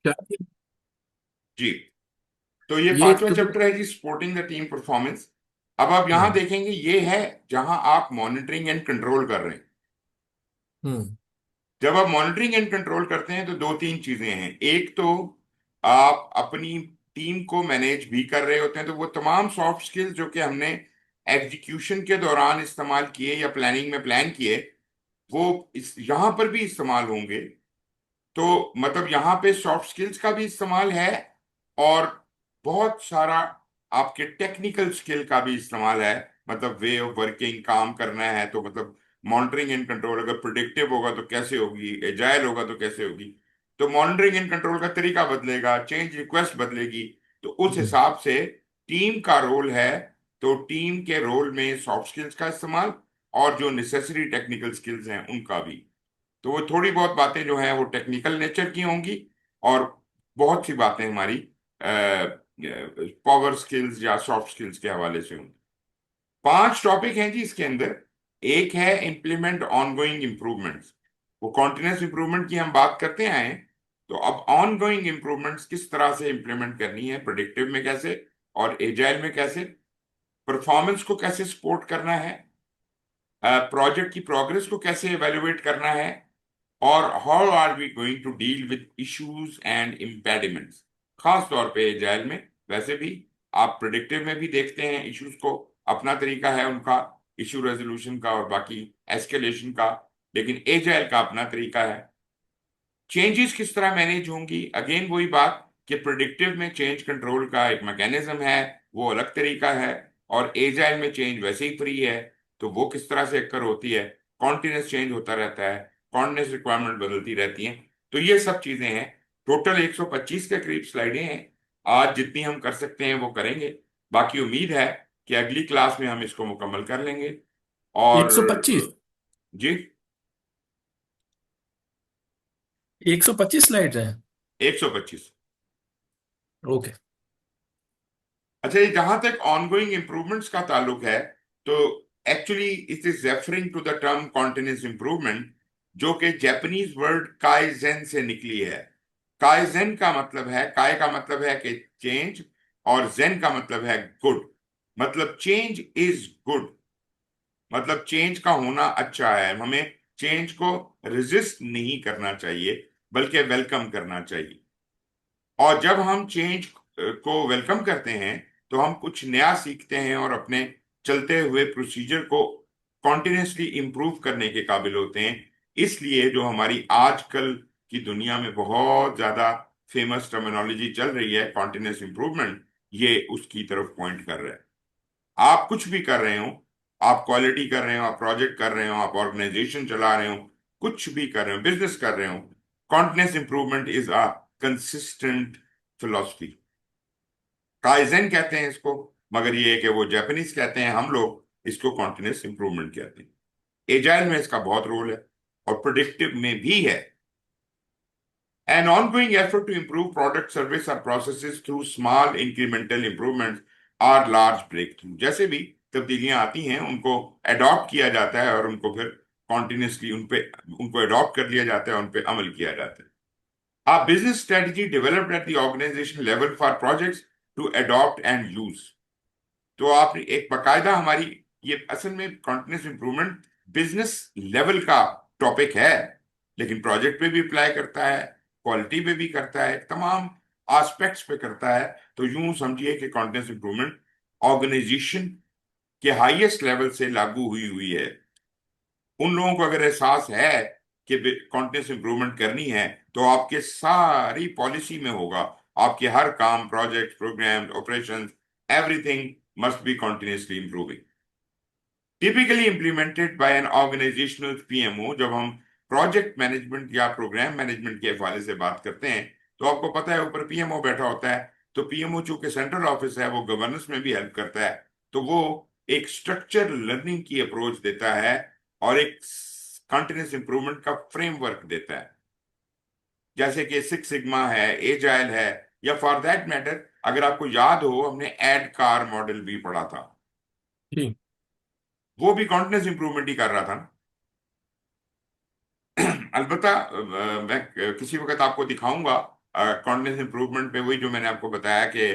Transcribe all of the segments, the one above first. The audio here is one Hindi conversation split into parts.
क्या? जी। तो ये ये पांचवा तुम। चैप्टर है जी, सपोर्टिंग द टीम परफॉर्मेंस। अब आप यहां हम्म। देखेंगे, ये है जहां आप मॉनिटरिंग एंड कंट्रोल कर रहे हैं। हम्म। जब आप मॉनिटरिंग एंड कंट्रोल करते हैं तो दो तीन चीजें हैं। एक तो आप अपनी टीम को मैनेज भी कर रहे होते हैं, तो वो तमाम सॉफ्ट स्किल्स जो कि हमने एग्जीक्यूशन के दौरान इस्तेमाल किए या प्लानिंग में प्लान किए, वो इस यहां पर भी इस्तेमाल होंगे। तो मतलब यहाँ पे सॉफ्ट स्किल्स का भी इस्तेमाल है, और बहुत सारा आपके टेक्निकल स्किल का भी इस्तेमाल है। मतलब वे ऑफ वर्किंग, काम करना है तो मतलब मॉनिटरिंग एंड कंट्रोल अगर प्रिडिक्टिव होगा तो कैसे होगी, एजाइल होगा तो कैसे होगी। तो मॉनिटरिंग एंड कंट्रोल का तरीका बदलेगा, चेंज रिक्वेस्ट बदलेगी। तो उस हम्म। हिसाब से टीम का रोल है, तो टीम के रोल में सॉफ्ट स्किल्स का इस्तेमाल और जो नेसेसरी टेक्निकल स्किल्स हैं उनका भी। तो वो थोड़ी बहुत बातें जो हैं वो टेक्निकल नेचर की होंगी, और बहुत सी बातें हमारी पावर स्किल्स या सॉफ्ट स्किल्स के हवाले से होंगी। पांच टॉपिक हैं जी इसके अंदर। एक है इम्प्लीमेंट ऑनगोइंग इम्प्रूवमेंट्स। वो कॉन्टिन्यूस इम्प्रूवमेंट की हम बात करते आए हैं। तो अब ऑनगोइंग इम्प्रूवमेंट्स किस तरह से इम्प्लीमेंट करनी है, प्रोडक्टिव में कैसे और एजाइल में कैसे, परफॉर्मेंस को कैसे सपोर्ट करना है, प्रोजेक्ट की प्रोग्रेस को कैसे एवेल्युएट करना है, और how are we going to deal with issues and impediments. खास तौर पे एजाइल में, वैसे भी आप प्रिडिक्टिव में भी देखते हैं इश्यूज को, अपना तरीका है उनका इशू रेजोल्यूशन का और बाकी एस्केलेशन का, लेकिन एजाइल का अपना तरीका है। चेंजेस किस तरह मैनेज होंगी, अगेन वही बात कि प्रिडिक्टिव में चेंज कंट्रोल का एक मैकेनिज्म है, वो अलग तरीका है। और एजाइल में चेंज वैसे ही फ्री है, तो वो किस तरह से अक्कर होती है। कॉन्टिन्यूस चेंज होता रहता है, कॉन्टिन्यूस रिक्वायरमेंट बदलती रहती हैं। तो ये सब चीजें हैं। टोटल 125 के करीब स्लाइडें हैं। आज जितनी हम कर सकते हैं वो करेंगे। बाकी उम्मीद है कि अगली क्लास में हम इसको मुकम्मल कर लेंगे। और 125। जी, 125 स्लाइड है। 125। ओके। अच्छा, ये जहां तक ऑनगोइंग इंप्रूवमेंट्स का ताल्लुक है, तो actually it is referring to the term continuous improvement, जो कि जापानीज वर्ड काइजेन से निकली है। काइजेन का मतलब है, काय का मतलब है कि चेंज, और जेन का मतलब है गुड। मतलब चेंज इज गुड, मतलब चेंज का होना अच्छा है। हमें चेंज को रेजिस्ट नहीं करना चाहिए, बल्कि वेलकम करना चाहिए। और जब हम चेंज को वेलकम करते हैं, तो हम कुछ नया सीखते हैं और अपने चलते हुए प्रोसीजर को कॉन्टिन्यूसली इंप्रूव करने के काबिल होते हैं। इसलिए जो हमारी आजकल की दुनिया में बहुत ज्यादा फेमस टर्मिनोलॉजी चल रही है, कॉन्टिन्यूस इंप्रूवमेंट, ये उसकी तरफ पॉइंट कर रहा है। आप कुछ भी कर रहे हो, आप क्वालिटी कर रहे हो, आप प्रोजेक्ट कर रहे हो, आप ऑर्गेनाइजेशन चला रहे हो, कुछ भी कर रहे हो, बिजनेस कर रहे हो, continuous improvement is a consistent philosophy. Kaizen कहते हैं इसको, मगर ये है कि वो जापानीज कहते हैं, हम लोग इसको कॉन्टिन्यूस इंप्रूवमेंट कहते हैं। एजाइल में इसका बहुत रोल है, और प्रोडक्टिव में भी है। An ongoing effort to improve product, service or processes through small incremental improvements or large breakthrough। जैसे भी तब्दीलियां आती हैं उनको अडॉप्ट किया जाता है, और उनको फिर कॉन्टिन्यूसली उनको अडॉप्ट कर लिया जाता है, उन पे अमल किया जाता है। A business strategy developed at the organization level for projects to adopt and use। तो आप एक बाकायदा हमारी, ये असल में कॉन्टिन्यूस इंप्रूवमेंट बिजनेस लेवल का टॉपिक है, लेकिन प्रोजेक्ट पे भी अप्लाई करता है, क्वालिटी पे भी करता है, तमाम एस्पेक्ट्स पे करता है। तो यूं समझिए कि कॉन्टिन्यूस इंप्रूवमेंट ऑर्गेनाइजेशन के हाईएस्ट लेवल से लागू हुई हुई है। उन लोगों को अगर एहसास है कि कॉन्टिन्यूस इंप्रूवमेंट करनी है, तो आपके सारी पॉलिसी में होगा। आपके हर काम, project, program, operation, everything must be continuously improving. Typically implemented by an organizational PMO. जब हम प्रोजेक्ट मैनेजमेंट या प्रोग्राम मैनेजमेंट के हवाले से बात करते हैं, तो आपको पता है ऊपर पीएमओ बैठा होता है। तो पीएमओ चूंकि सेंट्रल ऑफिस है, वो गवर्नेंस में भी हेल्प करता है। तो वो एक स्ट्रक्चर लर्निंग की अप्रोच देता है, और एक कंटिन्यूस इंप्रूवमेंट का फ्रेमवर्क देता है, जैसे कि सिक्स सिग्मा है, एजाइल है, या फॉर दैट मैटर अगर आपको याद हो, हमने एड कार मॉडल भी पढ़ा था। जी। वो भी कॉन्टिन्यूस इंप्रूवमेंट ही कर रहा था ना। अलबत्ता मैं किसी वक्त आपको दिखाऊंगा कॉन्टिन्यूस इंप्रूवमेंट पे वही जो मैंने आपको बताया कि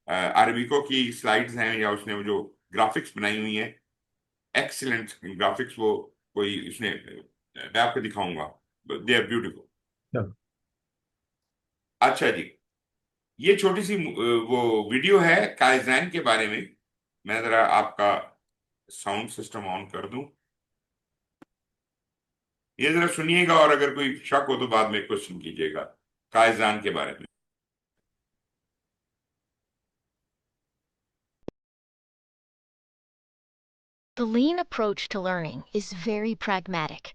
अरबिको की स्लाइड्स हैं, या उसने वो जो ग्राफिक्स बनाई हुई हैं, एक्सीलेंट ग्राफिक्स, वो कोई उसने, मैं आपको दिखाऊंगा, दे आर ब्यूटीफुल। चलो। अच्छा जी, ये छोटी सी वो वीडियो है काइज़ेन के बारे में। मैं जरा आपका साउंड सिस्टम ऑन कर दूं, ये जरा सुनिएगा, और अगर कोई शक हो तो बाद में क्वेश्चन कीजिएगा काइज़ेन के बारे में। The lean approach to learning is very pragmatic.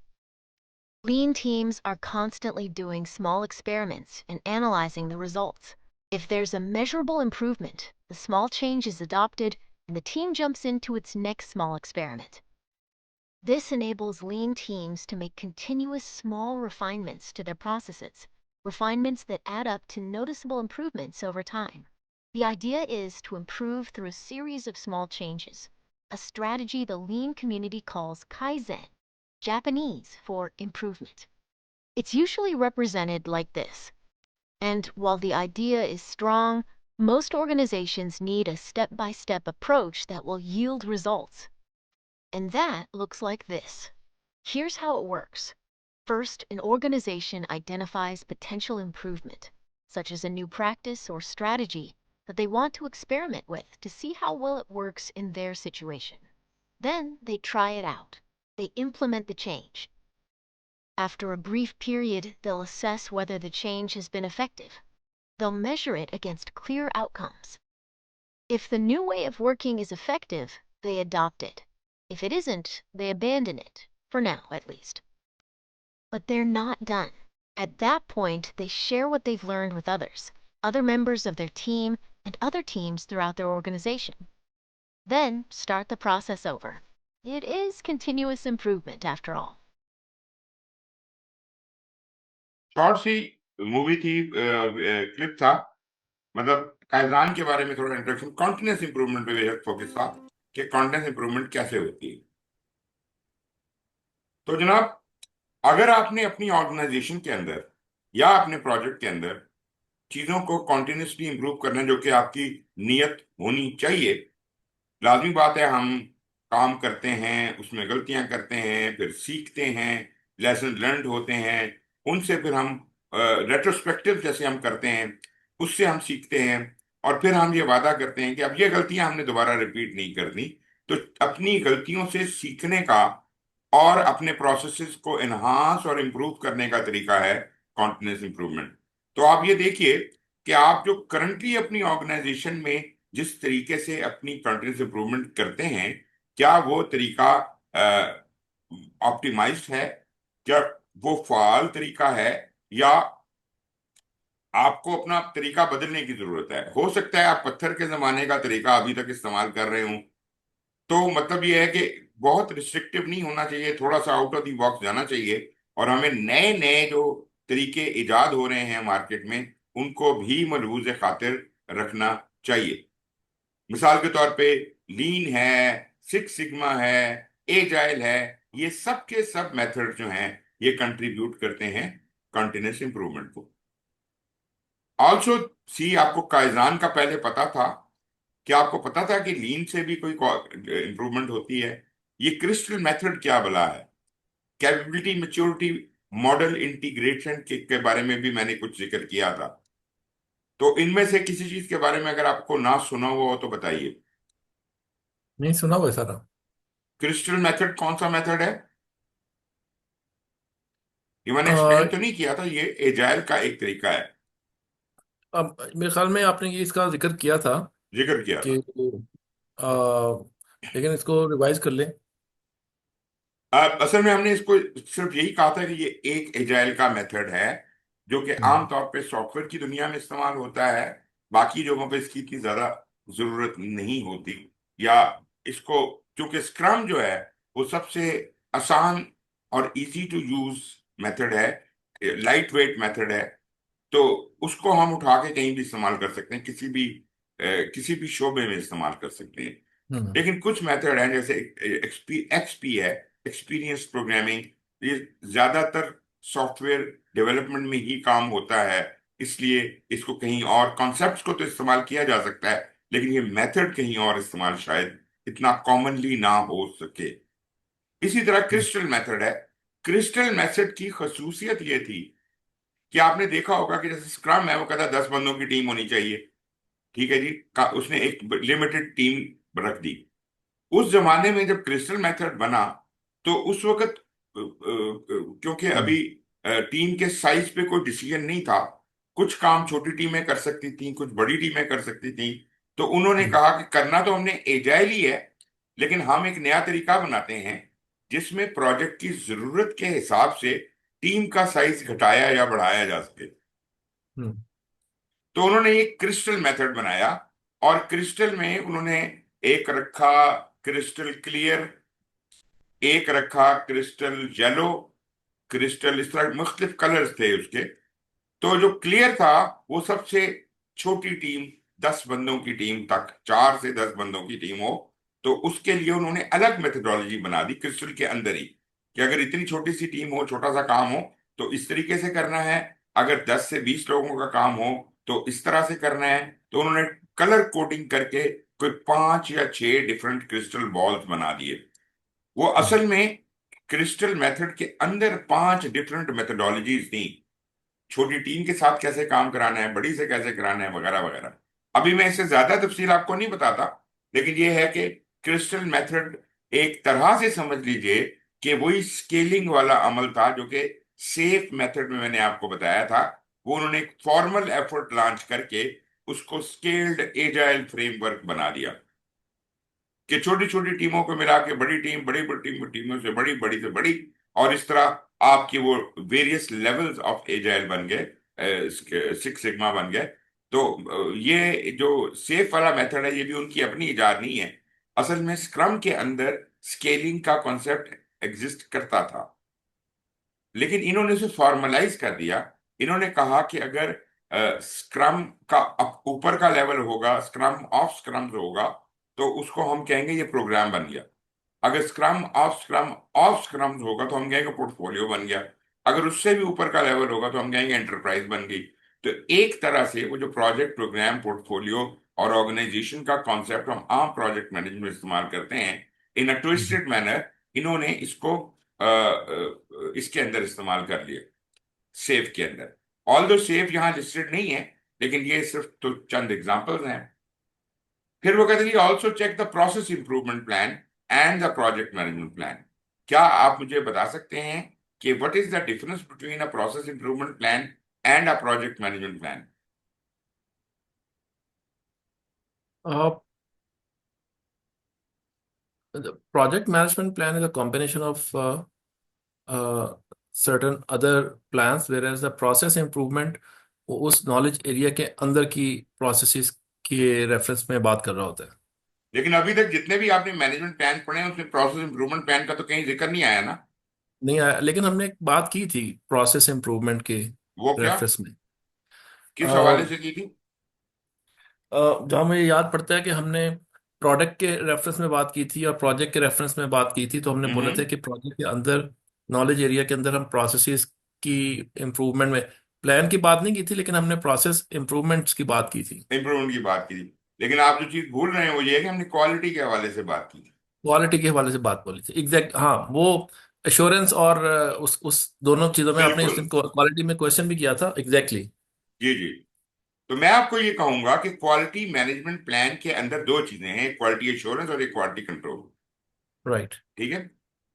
Lean teams are constantly doing small experiments and analyzing the results. If there's a measurable improvement, the small change is adopted and the team jumps into its next small experiment. This enables lean teams to make continuous small refinements to their processes, refinements that add up to noticeable improvements over time. The idea is to improve through a series of small changes, a strategy the lean community calls Kaizen, Japanese for improvement. It's usually represented like this. And while the idea is strong, most organizations need a step-by-step approach that will yield results. And that looks like this. Here's how it works. First, an organization identifies potential improvement, such as a new practice or strategy that they want to experiment with to see how well it works in their situation. Then they try it out. They implement the change. After a brief period, they'll assess whether the change has been effective. They'll measure it against clear outcomes. If the new way of working is effective, they adopt it. If it isn't, they abandon it, for now at least. But they're not done. At that point, they share what they've learned with others, other members of their team, and other teams throughout their organization. Then start the process over. It is continuous improvement after all. Short सी मूवी थी, क्लिप था, मतलब काइज़ान के बारे में थोड़ा इंट्रोडक्शन, कॉन्टिन्यूस इंप्रूवमेंट पे बेहद फोकस था कि कॉन्टिन्यूस इंप्रूवमेंट कैसे होती है। तो जनाब, अगर आपने अपनी ऑर्गेनाइजेशन के अंदर या अपने प्रोजेक्ट के अंदर चीजों को कॉन्टिन्यूसली इंप्रूव करना, जो कि आपकी नीयत होनी चाहिए, लाजमी बात है, हम काम करते हैं, उसमें गलतियां करते हैं, फिर सीखते हैं, लेसन लर्नड होते हैं, उनसे फिर हम रेट्रोस्पेक्टिव जैसे हम करते हैं, उससे हम सीखते हैं, और फिर हम ये वादा करते हैं कि अब ये गलतियां हमने दोबारा रिपीट नहीं करनी। तो अपनी गलतियों से सीखने का और अपने प्रोसेसेस को एनहांस और इम्प्रूव करने का तरीका है कॉन्टिन्यूस इंप्रूवमेंट। तो आप ये देखिए कि आप जो करंटली अपनी ऑर्गेनाइजेशन में जिस तरीके से अपनी कंटिन्यूस इंप्रूवमेंट करते हैं, क्या वो तरीका ऑप्टिमाइज्ड है, क्या वो फाल तरीका है, या आपको अपना तरीका बदलने की जरूरत है। हो सकता है आप पत्थर के जमाने का तरीका अभी तक इस्तेमाल कर रहे हो, तो मतलब ये है कि बहुत रिस्ट्रिक्टिव नहीं होना चाहिए, थोड़ा सा आउट ऑफ द बॉक्स जाना चाहिए, और हमें नए नए जो तरीके इजाद हो रहे हैं मार्केट में, उनको भी मलहूज खातिर रखना चाहिए। मिसाल के तौर पे लीन है, सिक्स सिग्मा है, एजाइल है, ये सब के सब मेथड जो हैं, ये कंट्रीब्यूट करते हैं कंटिन्यूस इंप्रूवमेंट को। ऑल्सो सी, आपको काइजान का पहले पता था? क्या आपको पता था कि लीन से भी कोई इंप्रूवमेंट होती है? ये क्रिस्टल मेथड क्या भला है? कैपेबिलिटी मैच्योरिटी मॉडल इंटीग्रेशन के बारे में भी मैंने कुछ जिक्र किया था। तो इनमें से किसी चीज के बारे में अगर आपको ना सुना हुआ हो तो बताइए। नहीं सुना हुआ है सारा। क्रिस्टल मेथड कौन सा मेथड है? ये मैंने एक्सप्लेन अ, तो नहीं किया था, ये एजाइल का एक तरीका है। अब मेरे ख्याल में आपने ये इसका जिक्र किया था जिक्र किया कि था। लेकिन इसको रिवाइज कर ले। असल में हमने इसको सिर्फ यही कहा था कि ये एक एजाइल का मेथड है, जो कि हम्म। आमतौर पे सॉफ्टवेयर की दुनिया में इस्तेमाल होता है, बाकी जगहों पे इसकी इतनी ज्यादा जरूरत नहीं होती। या इसको, क्योंकि स्क्रम जो है वो सबसे आसान और इजी टू यूज मेथड है, लाइट वेट मेथड है, तो उसको हम उठा के कहीं भी इस्तेमाल कर सकते हैं, किसी भी शोबे में इस्तेमाल कर सकते हैं। हम्म। लेकिन कुछ मेथड हैं, जैसे एक्सपी है, एक्सपीरियंस प्रोग्रामिंग, ये ज्यादातर सॉफ्टवेयर डेवलपमेंट में ही काम होता है, इसलिए इसको कहीं और कॉन्सेप्ट्स को तो इस्तेमाल किया जा सकता है, लेकिन ये मेथड कहीं और इस्तेमाल शायद इतना कॉमनली ना हो सके। इसी तरह क्रिस्टल मेथड है। क्रिस्टल मेथड की खसूसियत ये थी कि आपने देखा होगा कि जैसे स्क्रम है, वो कहता है 10 बंदों की टीम होनी चाहिए। ठीक है जी, उसने एक लिमिटेड टीम रख दी। उस जमाने में जब क्रिस्टल मेथड बना, तो उस वक्त क्योंकि अभी टीम के साइज पे कोई डिसीजन नहीं था, कुछ काम छोटी टीमें कर सकती थी, कुछ बड़ी टीमें कर सकती थी। तो उन्होंने कहा कि करना तो हमने एजाइल ही है, लेकिन हम एक नया तरीका बनाते हैं जिसमें प्रोजेक्ट की जरूरत के हिसाब से टीम का साइज घटाया या बढ़ाया जा सके। तो उन्होंने एक क्रिस्टल मेथड बनाया, और क्रिस्टल में उन्होंने एक रखा क्रिस्टल क्लियर, एक रखा क्रिस्टल येलो, क्रिस्टल, इस तरह मुख्तलिफ कलर्स थे उसके। तो जो क्लियर था वो सबसे छोटी टीम, 10 बंदों की टीम तक, 4 से 10 बंदों की टीम हो, तो उसके लिए उन्होंने अलग मेथडोलॉजी बना दी क्रिस्टल के अंदर ही, कि अगर इतनी छोटी सी टीम हो, छोटा सा काम हो, तो इस तरीके से करना है। अगर 10 से 20 लोगों का काम हो तो इस तरह से करना है। तो उन्होंने कलर कोडिंग करके कोई 5 या 6 डिफरेंट क्रिस्टल बॉल्स बना दिए। वो असल में क्रिस्टल मेथड के अंदर 5 डिफरेंट मेथडोलॉजीज थी, छोटी टीम के साथ कैसे काम कराना है, बड़ी से कैसे कराना है, वगैरह वगैरह। अभी मैं इससे ज्यादा तफसील आपको नहीं बताता, लेकिन ये है कि क्रिस्टल मेथड एक तरह से समझ लीजिए कि वही स्केलिंग वाला अमल था जो कि सेफ मेथड में मैंने आपको बताया था। वो उन्होंने एक फॉर्मल एफर्ट लॉन्च करके उसको स्केल्ड एजाइल फ्रेमवर्क बना दिया, कि छोटी छोटी टीमों को मिला के बड़ी टीम, बड़ी बड़ी टीमों से बड़ी, बड़ी से बड़ी, और इस तरह आपकी वो वेरियस लेवल्स ऑफ एजाइल बन गए, सिक्स सिग्मा बन गए। तो ये जो सेफ वाला मेथड है, ये भी उनकी अपनी इजाद नहीं है। असल में स्क्रम के अंदर स्केलिंग का कॉन्सेप्ट एग्जिस्ट करता था, लेकिन इन्होंने उसे फॉर्मलाइज कर दिया। इन्होंने कहा कि अगर स्क्रम का ऊपर का लेवल होगा, स्क्रम ऑफ स्क्रम होगा, तो उसको हम कहेंगे ये प्रोग्राम बन गया। अगर स्क्रम ऑफ स्क्रम होगा तो हम कहेंगे पोर्टफोलियो बन गया। अगर उससे भी ऊपर का लेवल होगा तो हम कहेंगे एंटरप्राइज बन गई। तो एक तरह से वो जो प्रोजेक्ट, प्रोग्राम, पोर्टफोलियो और ऑर्गेनाइजेशन का कॉन्सेप्ट हम आम प्रोजेक्ट मैनेजमेंट में इस्तेमाल करते हैं, इन अ ट्विस्टेड मैनर इन्होंने इसको इसके अंदर इस्तेमाल कर लिया, सेफ के अंदर। ऑल दो सेफ यहाँ लिस्टेड नहीं है, लेकिन ये सिर्फ तो चंद एग्जांपल्स हैं। फिर वो कहते हैं also check the process improvement plan and the project management plan. क्या आप मुझे बता सकते हैं कि what is the difference between a process improvement plan and a project management plan? The project management plan is a combination of certain other plans, whereas the process improvement वो उस नॉलेज एरिया के अंदर की प्रोसेसेस के रेफरेंस में बात कर रहा होता है। लेकिन अभी तक जितने भी आपने मैनेजमेंट प्लान पढ़े हैं उसमें प्रोसेस इंप्रूवमेंट प्लान का तो कहीं जिक्र नहीं आया ना। नहीं आया, लेकिन हमने एक बात की थी प्रोसेस इम्प्रूवमेंट के वो क्या, रेफरेंस में। किस हवाले से की थी? जहाँ मुझे याद पड़ता है कि हमने प्रोडक्ट के रेफरेंस में बात की थी और प्रोजेक्ट के रेफरेंस में बात की थी, तो हमने बोला था हम्म। कि प्रोजेक्ट के अंदर, नॉलेज एरिया के अंदर हम प्रोसेसेस की इम्प्रूवमेंट में प्लान की बात नहीं की थी, लेकिन हमने प्रोसेस इम्प्रूवमेंट्स की बात की थी। इंप्रूवमेंट की बात की थी, लेकिन आप जो चीज भूल रहे हैं वो ये है कि हमने क्वालिटी के हवाले से बात की थी। क्वालिटी के हवाले से बात बोली थी, एग्जैक्ट। हाँ, वो एश्योरेंस और उस दोनों चीज़ों में आपने बिल्कुल। उस दिन क्वालिटी में क्वेश्चन भी किया था, एग्जैक्टली। जी जी। तो मैं आपको ये कहूंगा कि क्वालिटी मैनेजमेंट प्लान के अंदर 2 चीजें हैं, एक क्वालिटी एश्योरेंस और एक क्वालिटी कंट्रोल। राइट। ठीक है।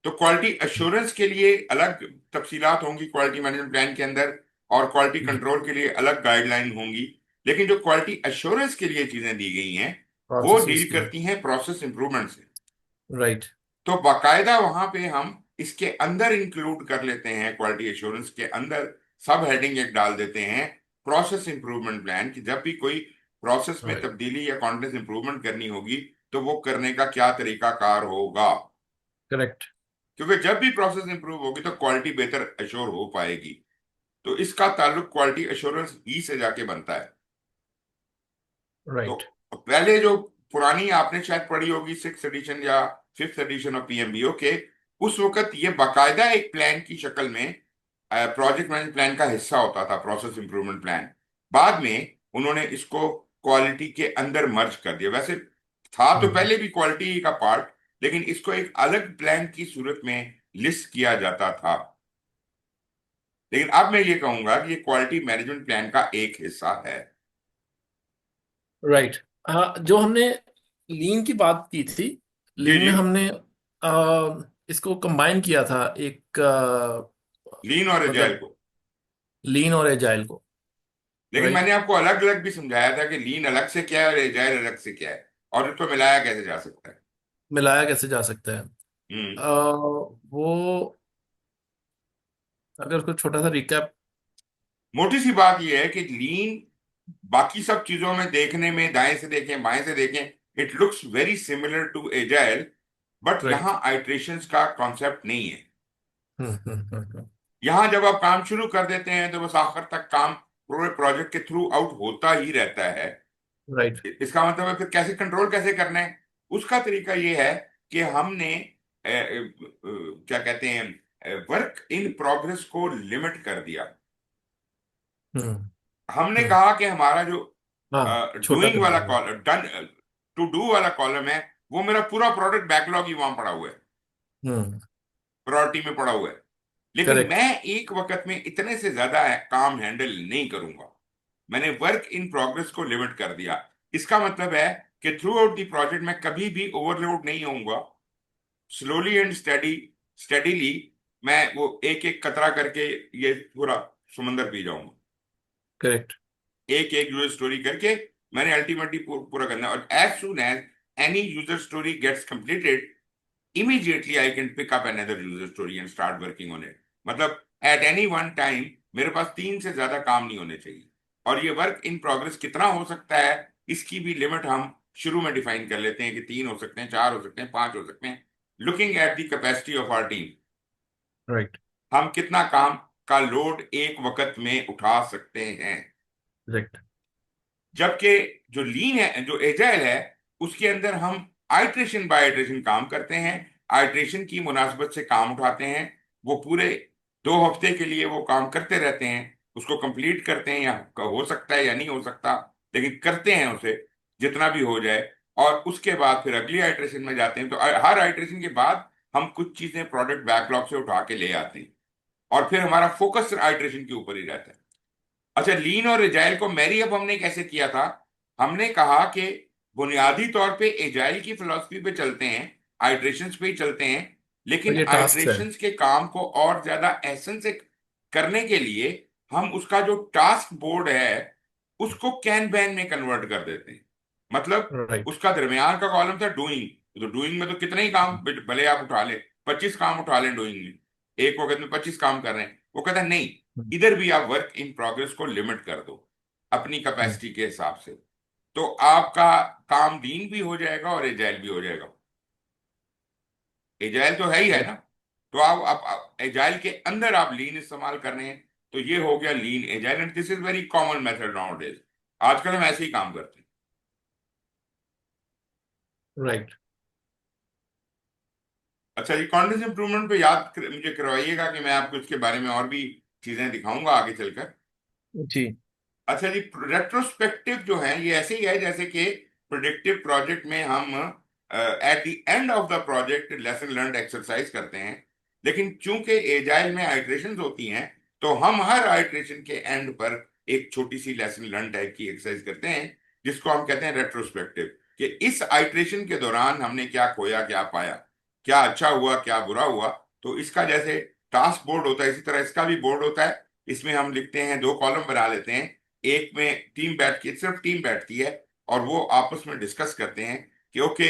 तो क्वालिटी एश्योरेंस के लिए अलग तफसीलात होंगी क्वालिटी मैनेजमेंट प्लान के अंदर, और क्वालिटी कंट्रोल के लिए अलग गाइडलाइन होंगी। लेकिन जो क्वालिटी एश्योरेंस के लिए चीजें दी गई हैं, वो प्रोसेसेस डील की। करती हैं प्रोसेस इंप्रूवमेंट से। राइट। तो बाकायदा वहां पे हम इसके अंदर इंक्लूड कर लेते हैं, क्वालिटी एश्योरेंस के अंदर सब हेडिंग एक डाल देते हैं प्रोसेस इंप्रूवमेंट प्लान, कि जब भी कोई प्रोसेस में राइट। तब्दीली या कॉन्टिन्यूस इंप्रूवमेंट करनी होगी तो वो करने का क्या तरीकाकार होगा। करेक्ट। क्योंकि जब भी प्रोसेस इंप्रूव होगी तो क्वालिटी बेहतर एश्योर हो पाएगी। तो इसका ताल्लुक क्वालिटी एश्योरेंस ही से जाके बनता है। तो राइट। पहले जो पुरानी आपने शायद पढ़ी होगी 6th एडिशन या 5th एडिशन ऑफ पीएमबीओ के, उस वक्त ये बाकायदा एक प्लान की शक्ल में प्रोजेक्ट मैनेजमेंट प्लान का हिस्सा होता था, प्रोसेस इंप्रूवमेंट प्लान। बाद में उन्होंने इसको क्वालिटी के अंदर मर्ज कर दिया। वैसे था तो हम्म। पहले भी क्वालिटी का पार्ट, लेकिन इसको एक अलग प्लान की सूरत में लिस्ट किया जाता था। लेकिन अब मैं ये कहूंगा कि ये क्वालिटी मैनेजमेंट प्लान का एक हिस्सा है। राइट। हाँ, जो हमने लीन की बात की थी, जी लीन जी। में हमने इसको कंबाइन किया था एक लीन और एजाइल मतलब को। लीन और एजाइल को। लेकिन राइट। मैंने आपको अलग अलग भी समझाया था कि लीन अलग से क्या है और एजाइल अलग से क्या है, और उसको मिलाया कैसे जा सकता है। मिलाया कैसे जा सकता है? हम्म। वो अगर कुछ छोटा सा रिकैप। मोटी सी बात यह है कि लीन बाकी सब चीजों में देखने में, दाएं से देखें बाएं से देखें, it looks very similar to agile, but right. यहाँ आइट्रेशंस का कॉन्सेप्ट नहीं है। हम्म। यहाँ जब आप काम शुरू कर देते हैं तो बस आखिर तक काम पूरे प्रोजेक्ट के थ्रू आउट होता ही रहता है। राइट। इसका मतलब है फिर कैसे कंट्रोल कैसे करना है। उसका तरीका ये है कि हमने क्या कहते हैं, वर्क इन प्रोग्रेस को लिमिट कर दिया। हम्म। हमने हम्म। कहा कि हमारा जो हाँ, छोटा डूइंग कर वाला दिया। कॉलम, डन टू डू वाला कॉलम है, वो मेरा पूरा प्रोडक्ट बैकलॉग ही वहां पड़ा हुआ है, हम्म। प्रायोरिटी में पड़ा हुआ है। लेकिन करेक्ट। मैं एक वक्त में इतने से ज्यादा काम हैंडल नहीं करूंगा। मैंने वर्क इन प्रोग्रेस को लिमिट कर दिया। इसका मतलब है कि थ्रू आउट दी प्रोजेक्ट मैं कभी भी ओवरलोड नहीं होऊंगा। स्लोली एंड स्टेडीली मैं वो एक एक कतरा करके ये पूरा समंदर पी जाऊंगा। करेक्ट। एक एक यूजर स्टोरी करके मैंने अल्टीमेटली पूरा करना है। और as soon as any user story gets completed, immediately I can pick up another user story and start working on it। मतलब at any one time मेरे पास तीन से ज्यादा काम नहीं होने चाहिए। और ये वर्क इन प्रोग्रेस कितना हो सकता है, इसकी भी लिमिट हम शुरू में डिफाइन कर लेते हैं कि तीन हो सकते हैं, चार हो सकते हैं, पांच हो सकते हैं, looking at the capacity of our team. Right. हम कितना काम का लोड एक वक्त में उठा सकते हैं। करेक्ट। जबकि जो लीन है, जो एजाइल है, उसके अंदर हम आइट्रेशन बाय आइट्रेशन काम करते हैं, आइट्रेशन की मुनासबत से काम उठाते हैं। वो पूरे 2 हफ्ते के लिए वो काम करते रहते हैं, उसको कंप्लीट करते हैं, या हो सकता है या नहीं हो सकता, लेकिन करते हैं उसे जितना भी हो जाए। और उसके बाद फिर अगली आइट्रेशन में जाते हैं। तो हर आइट्रेशन के बाद हम कुछ चीजें प्रोडक्ट बैकलॉग से उठा के ले आते हैं, और फिर हमारा फोकस आइट्रेशन के ऊपर ही रहता है। अच्छा, लीन और एजाइल को मैरी अप हमने कैसे किया था? हमने कहा कि बुनियादी तौर पे एजाइल की फिलॉसफी पे चलते हैं, आइट्रेशंस पे ही चलते हैं, और लेकिन ये टास्क है। आइट्रेशंस के काम को और ज्यादा एहसन से करने के लिए हम उसका जो टास्क बोर्ड है उसको कैन बैन में कन्वर्ट कर देते हैं। मतलब राइट। उसका दरमियान का कॉलम था डूइंग, तो डूइंग में तो कितने ही काम भले आप उठा ले, 25 काम उठा लें डूइंग में, एक वक्त में 25 काम कर रहे हैं। वो कहता है नहीं, इधर भी आप वर्क इन प्रोग्रेस को लिमिट कर दो अपनी कैपेसिटी के हिसाब से, तो आपका काम लीन भी हो जाएगा और एजाइल भी हो जाएगा। एजाइल तो है ही है ना। तो आप एजाइल के अंदर आप लीन इस्तेमाल कर रहे हैं, तो ये हो गया lean agile, and this is very common method nowadays. आजकल हम ऐसे ही काम करते हैं। राइट। अच्छा जी, कॉन्टिन्यूस इंप्रूवमेंट पे मुझे करवाइएगा कि मैं आपको इसके बारे में और भी चीजें दिखाऊंगा आगे चलकर। जी। अच्छा जी, रेट्रोस्पेक्टिव जो है ये ऐसे ही है जैसे कि प्रोजेक्टिव प्रोजेक्ट में हम at the end of the project lesson learn exercise करते हैं। लेकिन चूंकि एजाइल में आइट्रेशंस होती हैं, तो हम हर आइट्रेशन के एंड पर एक छोटी सी लेसन लर्न टाइप की एक्सरसाइज करते हैं, जिसको हम कहते हैं रेट्रोस्पेक्टिव। कि इस आइट्रेशन के दौरान हमने क्या खोया क्या पाया, क्या अच्छा हुआ क्या बुरा हुआ। तो इसका जैसे टास्क बोर्ड होता है, इसी तरह इसका भी बोर्ड होता है। इसमें हम लिखते हैं, 2 कॉलम बना लेते हैं। एक में टीम बैठ के, सिर्फ टीम बैठती है, और वो आपस में डिस्कस करते हैं कि ओके,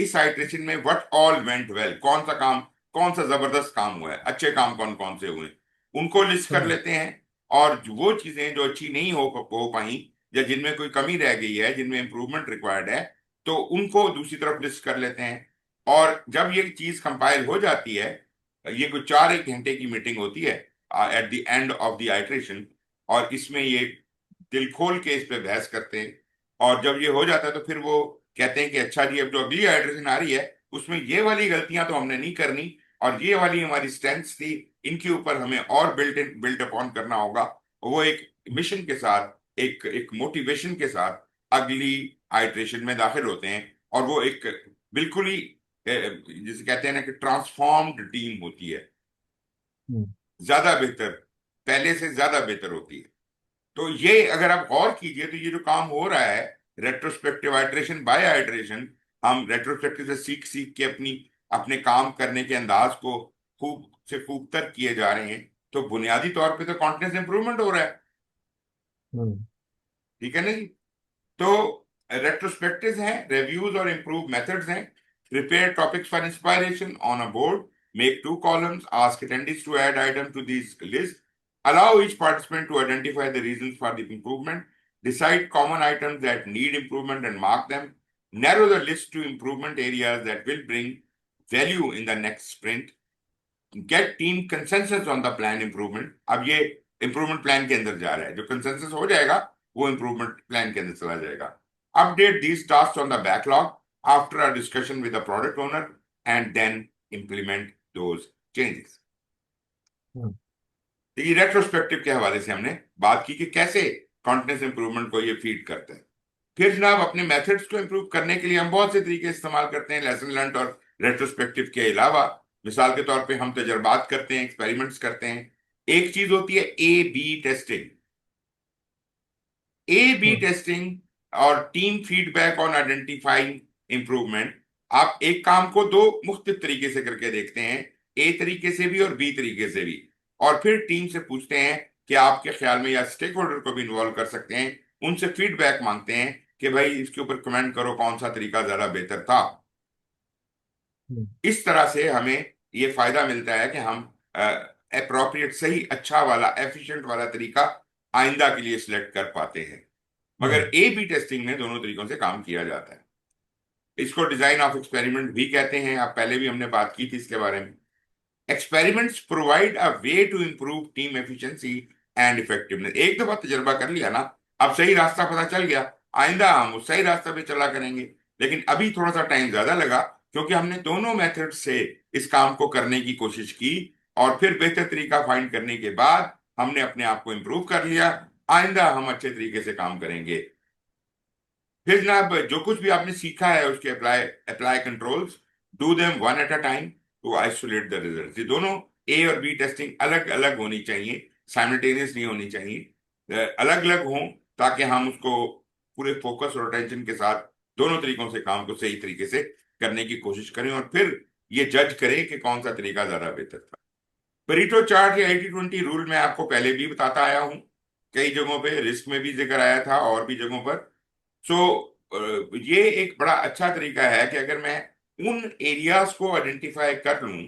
इस आइट्रेशन में व्हाट ऑल वेंट वेल, कौन सा काम, कौन सा जबरदस्त काम हुआ है, अच्छे काम कौन कौन से हुए, उनको लिस्ट कर हम्म। लेते हैं। और वो चीजें जो अच्छी नहीं हो पाई, या जिनमें कोई कमी रह गई है, जिनमें इंप्रूवमेंट रिक्वायर्ड है, तो उनको दूसरी तरफ लिस्ट कर लेते हैं। और जब ये चीज कंपाइल हो जाती है, ये कुछ 4 एक घंटे की मीटिंग होती है at the end of the iteration, और इसमें ये दिल खोल के इस पे बहस करते हैं। और जब ये हो जाता है तो फिर वो कहते हैं कि अच्छा जी, अब जो अगली हाइड्रेशन आ रही है उसमें ये वाली गलतियां तो हमने नहीं करनी, और ये वाली हमारी स्ट्रेंथ्स थी, इनके ऊपर हमें और बिल्ट अपॉन करना होगा। वो एक मिशन के साथ एक एक मोटिवेशन के साथ अगली आइटरेशन में दाखिल होते हैं, और वो एक बिल्कुल ही जिसे कहते हैं ना कि ट्रांसफॉर्म्ड टीम होती है, हम्म। ज्यादा बेहतर, पहले से ज्यादा बेहतर होती है। तो ये अगर आप गौर कीजिए तो ये जो काम हो रहा है, रेट्रोस्पेक्टिव आइटरेशन बाय आइटरेशन, हम रेट्रोस्पेक्टिव से सीख सीख के अपने काम करने के अंदाज को खूब से खूब तर किए जा रहे हैं, तो बुनियादी तौर पे तो कॉन्फिडेंस इंप्रूवमेंट हो रहा है। हम्म। ठीक है ना जी? तो रेट्रोस्पेक्टिव हैं, रिव्यूज और इम्प्रूव मेथड्स हैं। Prepare topics for inspiration on a board, make two columns, ask attendees to add item to these list, allow each participant to identify the reasons for the improvement, decide common items that need improvement and mark them, narrow the list to improvement areas that will bring value in the next sprint, get team consensus on the plan improvement. अब ये इंप्रूवमेंट प्लान के अंदर जा रहा है, जो कंसेंसस हो जाएगा वो इंप्रूवमेंट प्लान के अंदर चला जाएगा। Update these task on the backlog after a discussion with the product owner and then implement those changes. Hmm. तो ये रेट्रोस्पेक्टिव के हवाले से हमने बात की कि कैसे कॉन्टिन्यूस इंप्रूवमेंट को ये फीड करता है। फिर जनाब अपने मेथड्स को इंप्रूव करने के लिए हम बहुत से तरीके इस्तेमाल करते हैं, लेसन लर्न और रेट्रोस्पेक्टिव के अलावा। मिसाल के तौर पे हम तजर्बात करते हैं, एक्सपेरिमेंट्स करते हैं। एक चीज होती है A B testing. A B hmm. Testing और team feedback on identifying improvement. आप एक काम को दो मुख्तलिफ तरीके से करके देखते हैं, ए तरीके से भी और बी तरीके से भी, और फिर टीम से पूछते हैं कि आपके ख्याल में, या स्टेक होल्डर को भी इन्वॉल्व कर सकते हैं, उनसे फीडबैक मांगते हैं कि भाई इसके ऊपर कमेंट करो कौन सा तरीका ज्यादा बेहतर था। हम्म। इस तरह से हमें ये फायदा मिलता है कि हम अप्रोप्रिएट, सही, अच्छा वाला, एफिशिएंट वाला तरीका आइंदा के लिए सिलेक्ट कर पाते हैं। मगर हम्म। ए बी टेस्टिंग में दोनों तरीकों से काम किया जाता है। इसको डिजाइन ऑफ एक्सपेरिमेंट भी कहते हैं, आप पहले भी हमने बात की थी इसके बारे में। Experiments provide a way to improve team efficiency and effectiveness. एक दफा तजर्बा कर लिया ना, अब सही रास्ता पता चल गया, आइंदा हम उस सही रास्ते पे चला करेंगे। लेकिन अभी थोड़ा सा टाइम ज्यादा लगा क्योंकि हमने दोनों मेथड से इस काम को करने की कोशिश की, और फिर बेहतर तरीका फाइंड करने के बाद हमने अपने आप को इम्प्रूव कर लिया। आइंदा हम अच्छे तरीके से काम करेंगे। फिर जनाब जो कुछ भी आपने सीखा है उसके apply apply controls, do them one at a time to isolate the result. ये दोनों ए और बी टेस्टिंग अलग अलग होनी चाहिए, साइमल्टेनियस नहीं होनी चाहिए, अलग अलग हों, ताकि हम उसको पूरे फोकस और अटेंशन के साथ दोनों तरीकों से काम को सही तरीके से करने की कोशिश करें, और फिर ये जज करें कि कौन सा तरीका ज्यादा बेहतर था। परीटो चार्ट या 80-20 रूल मैं आपको पहले भी बताता आया हूं, कई जगहों पे रिस्क में भी जिक्र आया था और भी जगहों पर। सो ये एक बड़ा अच्छा तरीका है कि अगर मैं उन एरियाज को आइडेंटिफाई कर लूं,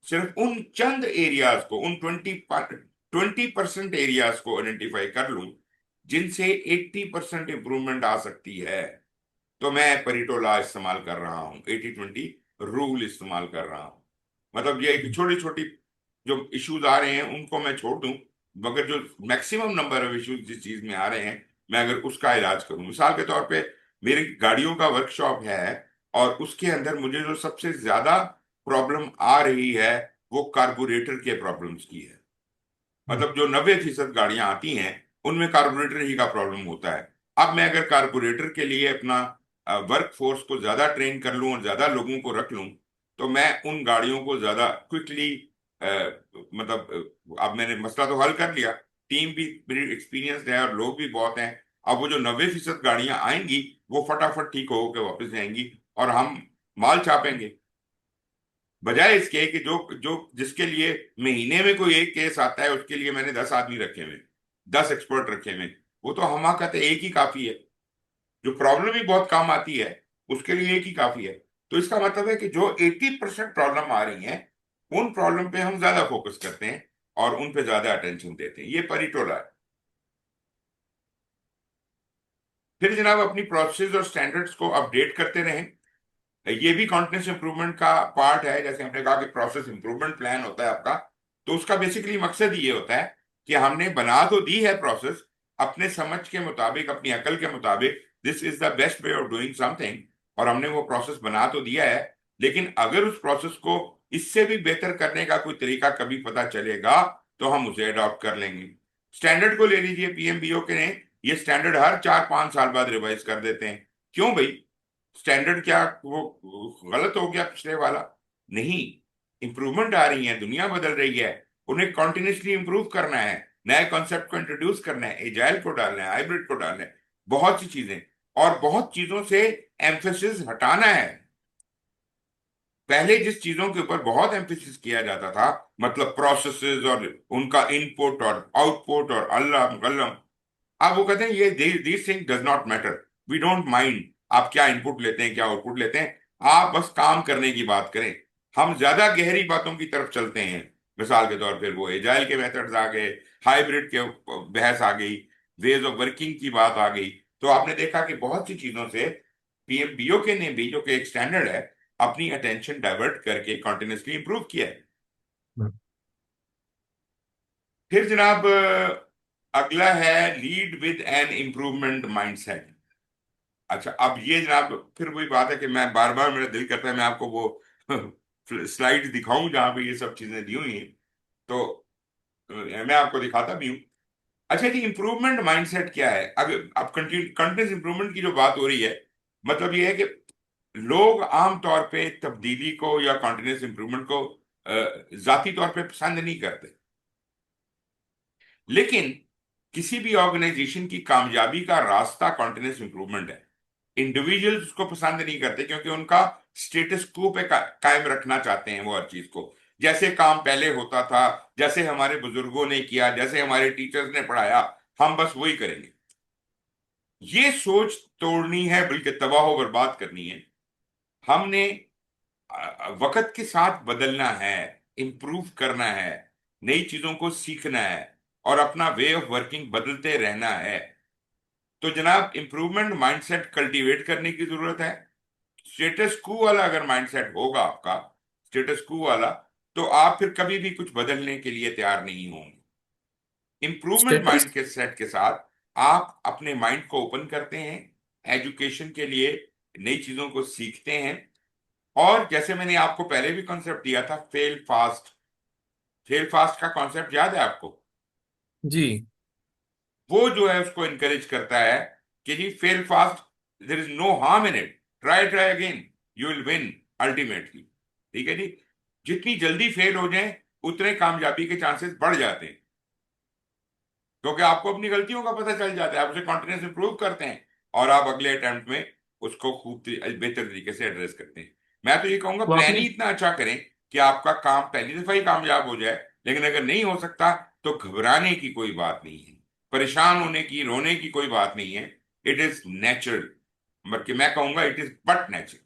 सिर्फ उन चंद एरियाज को, उन 20% एरियाज को आइडेंटिफाई कर लूं जिनसे 80% इंप्रूवमेंट आ सकती है, तो मैं परीटो लॉ इस्तेमाल कर रहा हूं, 80-20 रूल इस्तेमाल कर रहा हूं। मतलब ये एक छोटी छोटी जो इश्यूज आ रहे हैं उनको मैं छोड़ दूं, मगर जो मैक्सिमम नंबर ऑफ इश्यूज जिस चीज में आ रहे हैं, मैं अगर उसका इलाज करूं। मिसाल के तौर पे मेरी गाड़ियों का वर्कशॉप है, और उसके अंदर मुझे जो सबसे ज्यादा प्रॉब्लम आ रही है वो कार्बोरेटर के प्रॉब्लम्स की है। हम्म। मतलब जो 90% गाड़ियां आती हैं उनमें कार्बोरेटर ही का प्रॉब्लम होता है। अब मैं अगर कार्बोरेटर के लिए अपना वर्क फोर्स को ज्यादा ट्रेन कर लूं और ज्यादा लोगों को रख लूं, तो मैं उन गाड़ियों को ज्यादा क्विकली, मतलब अब मैंने मसला तो हल कर लिया, टीम भी मेरी एक्सपीरियंस है और लोग भी बहुत हैं। अब वो जो 90% गाड़ियां आएंगी वो फटाफट ठीक होकर वापस जाएंगी और हम माल छापेंगे। बजाय इसके कि जो जो जिसके लिए महीने में कोई एक केस आता है उसके लिए मैंने 10 आदमी रखे हुए, 10 एक्सपर्ट रखे हुए, वो तो हमाकत है, एक ही काफी है। जो प्रॉब्लम ही बहुत काम आती है उसके लिए एक ही काफी है। तो इसका मतलब है कि जो 80% प्रॉब्लम आ रही है उन प्रॉब्लम पे हम ज्यादा फोकस करते हैं और उन पे ज्यादा अटेंशन देते हैं। ये परिटोला है। फिर जनाब अपनी प्रोसेस और स्टैंडर्ड्स को अपडेट करते रहें। ये भी कॉन्टिन्यूस इंप्रूवमेंट का पार्ट है। जैसे हमने कहा कि प्रोसेस इंप्रूवमेंट प्लान होता है आपका, तो उसका बेसिकली मकसद ये होता है कि हमने बना तो दी है प्रोसेस अपने समझ के मुताबिक, अपनी अकल के मुताबिक, this is the best way of doing something, और हमने वो प्रोसेस बना तो दिया है, लेकिन अगर उस प्रोसेस को इससे भी बेहतर करने का कोई तरीका कभी पता चलेगा तो हम उसे अडॉप्ट कर लेंगे। स्टैंडर्ड को ले लीजिए, पीएमबीओ के ने ये स्टैंडर्ड हर 4-5 साल बाद रिवाइज कर देते हैं। क्यों भाई? स्टैंडर्ड क्या वो गलत हो गया पिछले वाला? नहीं, इंप्रूवमेंट आ रही है, दुनिया बदल रही है, उन्हें कॉन्टिन्यूसली इंप्रूव करना है, नए कॉन्सेप्ट को इंट्रोड्यूस करना है, एजाइल को डालना है, हाइब्रिड को डालना है, बहुत सी चीजें, और बहुत चीजों से एम्फेसिस हटाना है। पहले जिस चीजों के ऊपर बहुत एम्फेसिस किया जाता था, मतलब प्रोसेसेस और उनका इनपुट और आउटपुट और अल्लाह कलम, अब वो कहते हैं ये this thing does not matter, we don't mind आप क्या इनपुट लेते हैं क्या आउटपुट लेते हैं, आप बस काम करने की बात करें। हम ज्यादा गहरी बातों की तरफ चलते हैं। मिसाल के तौर पर वो एजाइल के मेथड्स आ गए, हाइब्रिड के बहस आ गई, वेज ऑफ वर्किंग की बात आ गई। तो आपने देखा कि बहुत सी चीजों से पीएमबीओ के ने भी, जो कि एक स्टैंडर्ड है, अपनी अटेंशन डाइवर्ट करके कॉन्टिन्यूसली इंप्रूव किया है। फिर जनाब अगला है lead with an improvement mindset. अच्छा, अब ये जनाब फिर वही बात है कि मैं बार बार, मेरा दिल करता है मैं आपको वो स्लाइड दिखाऊं जहां पे ये सब चीजें दी हुई हैं, तो मैं आपको दिखाता भी हूँ। अच्छा जी, इंप्रूवमेंट माइंडसेट क्या है? अब कंटिन्यूस इंप्रूवमेंट की जो बात हो रही है, मतलब ये है कि लोग आम तौर पे तब्दीली को या कंटिन्यूस इंप्रूवमेंट को जाती तौर पे पसंद नहीं करते, लेकिन किसी भी ऑर्गेनाइजेशन की कामयाबी का रास्ता कंटिन्यूस इंप्रूवमेंट है। इंडिविजुअल्स उसको पसंद नहीं करते क्योंकि उनका स्टेटस क्वो पे कायम रखना चाहते हैं वो हर चीज को, जैसे काम पहले होता था, जैसे हमारे बुजुर्गों ने किया, जैसे हमारे टीचर्स ने पढ़ाया, हम बस वही करेंगे। ये सोच तोड़नी है, बल्कि तबाह बर्बाद करनी है। हमने वक्त के साथ बदलना है, इंप्रूव करना है, नई चीजों को सीखना है, और अपना वे ऑफ वर्किंग बदलते रहना है। तो जनाब इंप्रूवमेंट माइंडसेट कल्टीवेट करने की जरूरत है। स्टेटस कू वाला अगर माइंडसेट होगा आपका, स्टेटस कू वाला, तो आप फिर कभी भी कुछ बदलने के लिए तैयार नहीं होंगे। Improvement status. माइंड के सेट के साथ आप अपने माइंड को ओपन करते हैं, एजुकेशन के लिए नई चीजों को सीखते हैं, और जैसे मैंने आपको पहले भी कॉन्सेप्ट दिया था, फेल फास्ट। फेल फास्ट का कॉन्सेप्ट याद है आपको? जी। वो जो है उसको इनकरेज करता है कि जी fail fast, there is no harm in it, try try again, you will win ultimately. ठीक है जी, जितनी जल्दी फेल हो जाए उतने कामयाबी के चांसेस बढ़ जाते हैं, क्योंकि आपको अपनी गलतियों का पता चल जाता है, आप उसे कॉन्टिन्यूस इंप्रूव करते हैं, और आप अगले अटेम्प्ट में उसको खूब बेहतर तरीके से एड्रेस करते हैं। मैं तो ये कहूंगा वो प्लान आपने ही इतना अच्छा करें कि आपका काम पहली दफा ही कामयाब हो जाए, लेकिन अगर नहीं हो सकता तो घबराने की कोई बात नहीं है, परेशान होने की, रोने की कोई बात नहीं है। इट इज नेचुरल, बल्कि मैं कहूंगा इट इज बट नेचुरल।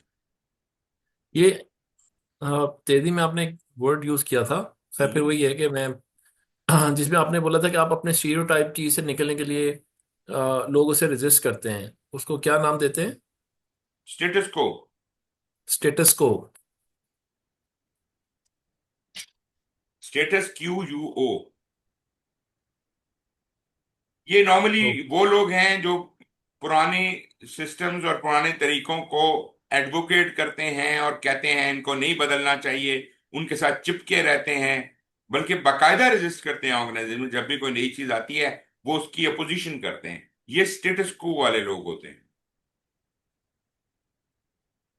ये तेजी में आपने एक वर्ड यूज किया था। खैर फिर वही है कि मैं जिसमें आपने बोला था कि आप अपने स्टीरियोटाइप चीज से निकलने के लिए लोग उसे रेजिस्ट करते हैं, उसको क्या नाम देते हैं? स्टेटस को, स्टेटस को। स्टेटस क्यू यू ओ, ये नॉर्मली तो वो लोग हैं जो पुराने सिस्टम्स और पुराने तरीकों को एडवोकेट करते हैं और कहते हैं इनको नहीं बदलना चाहिए, उनके साथ चिपके रहते हैं, बल्कि बाकायदा रेजिस्ट करते हैं ऑर्गेनाइजेशन में। जब भी कोई नई चीज आती है वो उसकी अपोजिशन करते हैं। ये स्टेटस को वाले लोग होते हैं।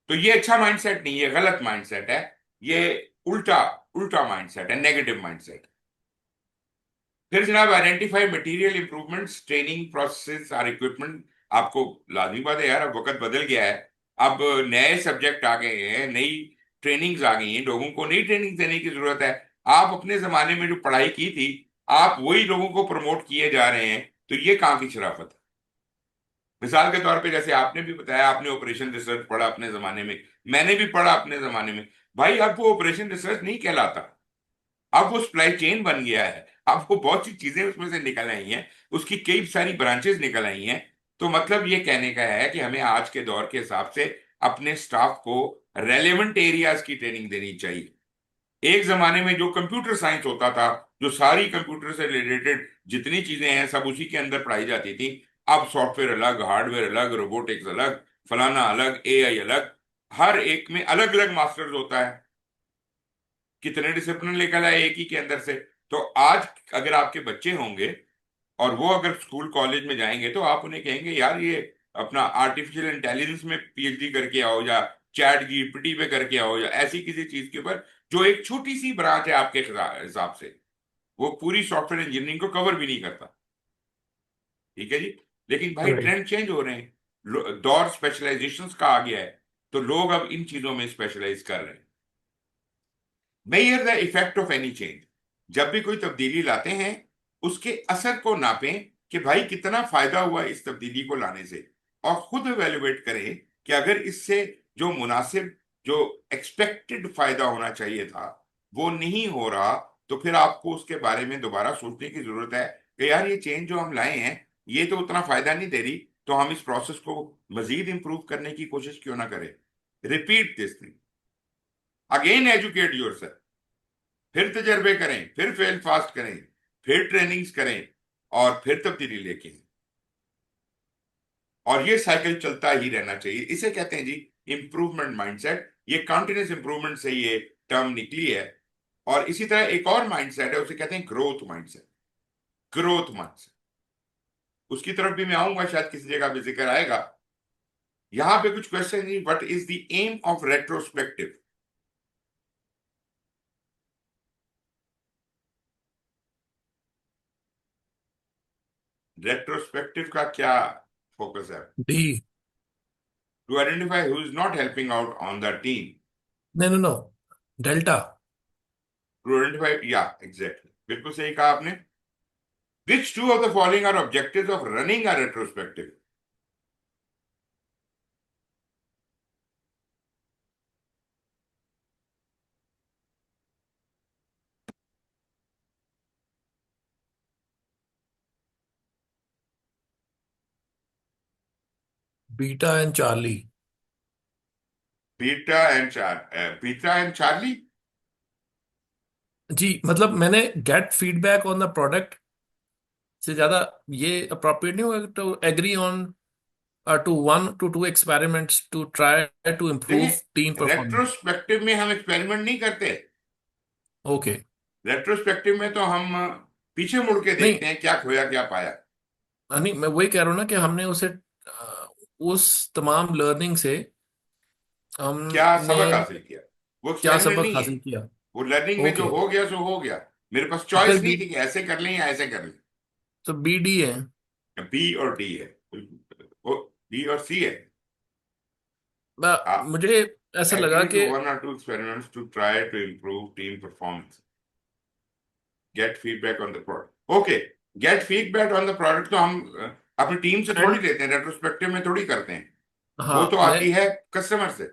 तो ये अच्छा माइंडसेट नहीं, ये गलत माइंडसेट है, ये उल्टा उल्टा माइंडसेट है, नेगेटिव माइंडसेट। फिर जनाब identify material improvements, training process और इक्विपमेंट। आपको लाजमी बात है यार, अब वक्त बदल गया है, अब नए सब्जेक्ट आ गए हैं, नई ट्रेनिंग्स आ गई हैं, लोगों को नई ट्रेनिंग देने की जरूरत है। आप अपने जमाने में जो पढ़ाई की थी, आप वही लोगों को प्रमोट किए जा रहे हैं, तो ये कहाँ की शराफत है? मिसाल के तौर पे जैसे आपने भी बताया, आपने ऑपरेशन रिसर्च पढ़ा अपने जमाने में, मैंने भी पढ़ा अपने जमाने में। भाई अब वो ऑपरेशन रिसर्च नहीं कहलाता, अब वो सप्लाई चेन बन गया है। अब वो बहुत सी चीजें उसमें से निकल आई हैं, उसकी कई सारी ब्रांचेस निकल आई हैं। तो मतलब ये कहने का है कि हमें आज के दौर के हिसाब से अपने स्टाफ को रेलेवेंट एरियाज की ट्रेनिंग देनी चाहिए। एक जमाने में जो कंप्यूटर साइंस होता था, जो सारी कंप्यूटर से रिलेटेड जितनी चीजें हैं सब उसी के अंदर पढ़ाई जाती थी, अब सॉफ्टवेयर अलग, हार्डवेयर अलग, रोबोटिक्स अलग, फलाना अलग, एआई अलग, हर एक में अलग अलग मास्टर्स होता है। कितने डिसिप्लिन निकल आए एक ही के अंदर से। तो आज अगर आपके बच्चे होंगे और वो अगर स्कूल कॉलेज में जाएंगे तो आप उन्हें कहेंगे यार ये अपना आर्टिफिशियल इंटेलिजेंस में पीएचडी करके आओ, या चैट जीपीटी पे करके आओ, या ऐसी किसी चीज के ऊपर जो एक छोटी सी ब्रांच है आपके हिसाब से, वो पूरी सॉफ्टवेयर इंजीनियरिंग को कवर भी नहीं करता। ठीक है जी। लेकिन भाई राइट। ट्रेंड चेंज हो रहे हैं, दौर स्पेशलाइजेशंस का आ गया है, तो लोग अब इन चीजों में स्पेशलाइज कर रहे हैं। Measure the effect of any change, जब भी कोई तब्दीली लाते हैं उसके असर को नापें कि भाई कितना फायदा हुआ इस तब्दीली को लाने से, और खुद एवेलुएट करें कि अगर इससे जो मुनासिब, जो एक्सपेक्टेड फायदा होना चाहिए था वो नहीं हो रहा, तो फिर आपको उसके बारे में दोबारा सोचने की जरूरत है कि यार ये चेंज जो हम लाए हैं ये तो उतना फायदा नहीं दे रही, तो हम इस प्रोसेस को मजीद इंप्रूव करने की कोशिश क्यों ना करें। Repeat this thing again, educate yourself, फिर तजर्बे करें, फिर फेल फास्ट करें, फिर ट्रेनिंग्स करें, और फिर तब्दीली लेके आएं। और ये साइकिल चलता ही रहना चाहिए। इसे कहते हैं जी इंप्रूवमेंट माइंडसेट। ये कॉन्टिन्यूस इंप्रूवमेंट से ये टर्म निकली है। और इसी तरह एक और माइंडसेट है, उसे कहते हैं ग्रोथ माइंडसेट। ग्रोथ माइंडसेट, उसकी तरफ भी मैं आऊंगा, शायद किसी जगह भी जिक्र आएगा। यहां पे कुछ क्वेश्चन जी, what is the aim of retrospective? Retrospective का क्या फोकस है? D. To identify who is not helping out on the team. नहीं, no no, delta. To identify, या एग्जैक्टली, बिल्कुल सही कहा आपने। Which two of the following are objectives of running a retrospective? Beta and Charlie. Beta and Charlie. जी, मतलब मैंने get feedback on the product से ज्यादा ये अप्रोप्रिएट नहीं होगा to agree on to one to two experiments to try to improve team देखिए, परफॉर्मेंस। रेट्रोस्पेक्टिव में हम एक्सपेरिमेंट नहीं करते। ओके। रेट्रोस्पेक्टिव में तो हम पीछे मुड़ के नहीं, देखते हैं क्या खोया क्या पाया। नहीं, मैं वही कह रहा हूँ ना कि हमने उसे उस तमाम लर्निंग से क्या हमने सबक हासिल किया, वो क्या एक्सपेरिमेंट सबक नहीं है। हासिल किया। वो लर्निंग में जो ओके। हो गया सो हो गया। मेरे पास तो फिर चॉइस बी, नहीं थी कि ऐसे कर लें या ऐसे कर लें। तो बी डी है। बी और डी है, वो बी और सी है। मुझे ऐसा लगा एग्री टू कि वन और two experiments to try to improve team performance. Get feedback on the product. Okay, get feedback on the product तो हम अपनी टीम से थोड़ी एंड लेते हैं, रेट्रोस्पेक्टिव में थोड़ी करते हैं। वो तो हाँ, मैं आती है कस्टमर से।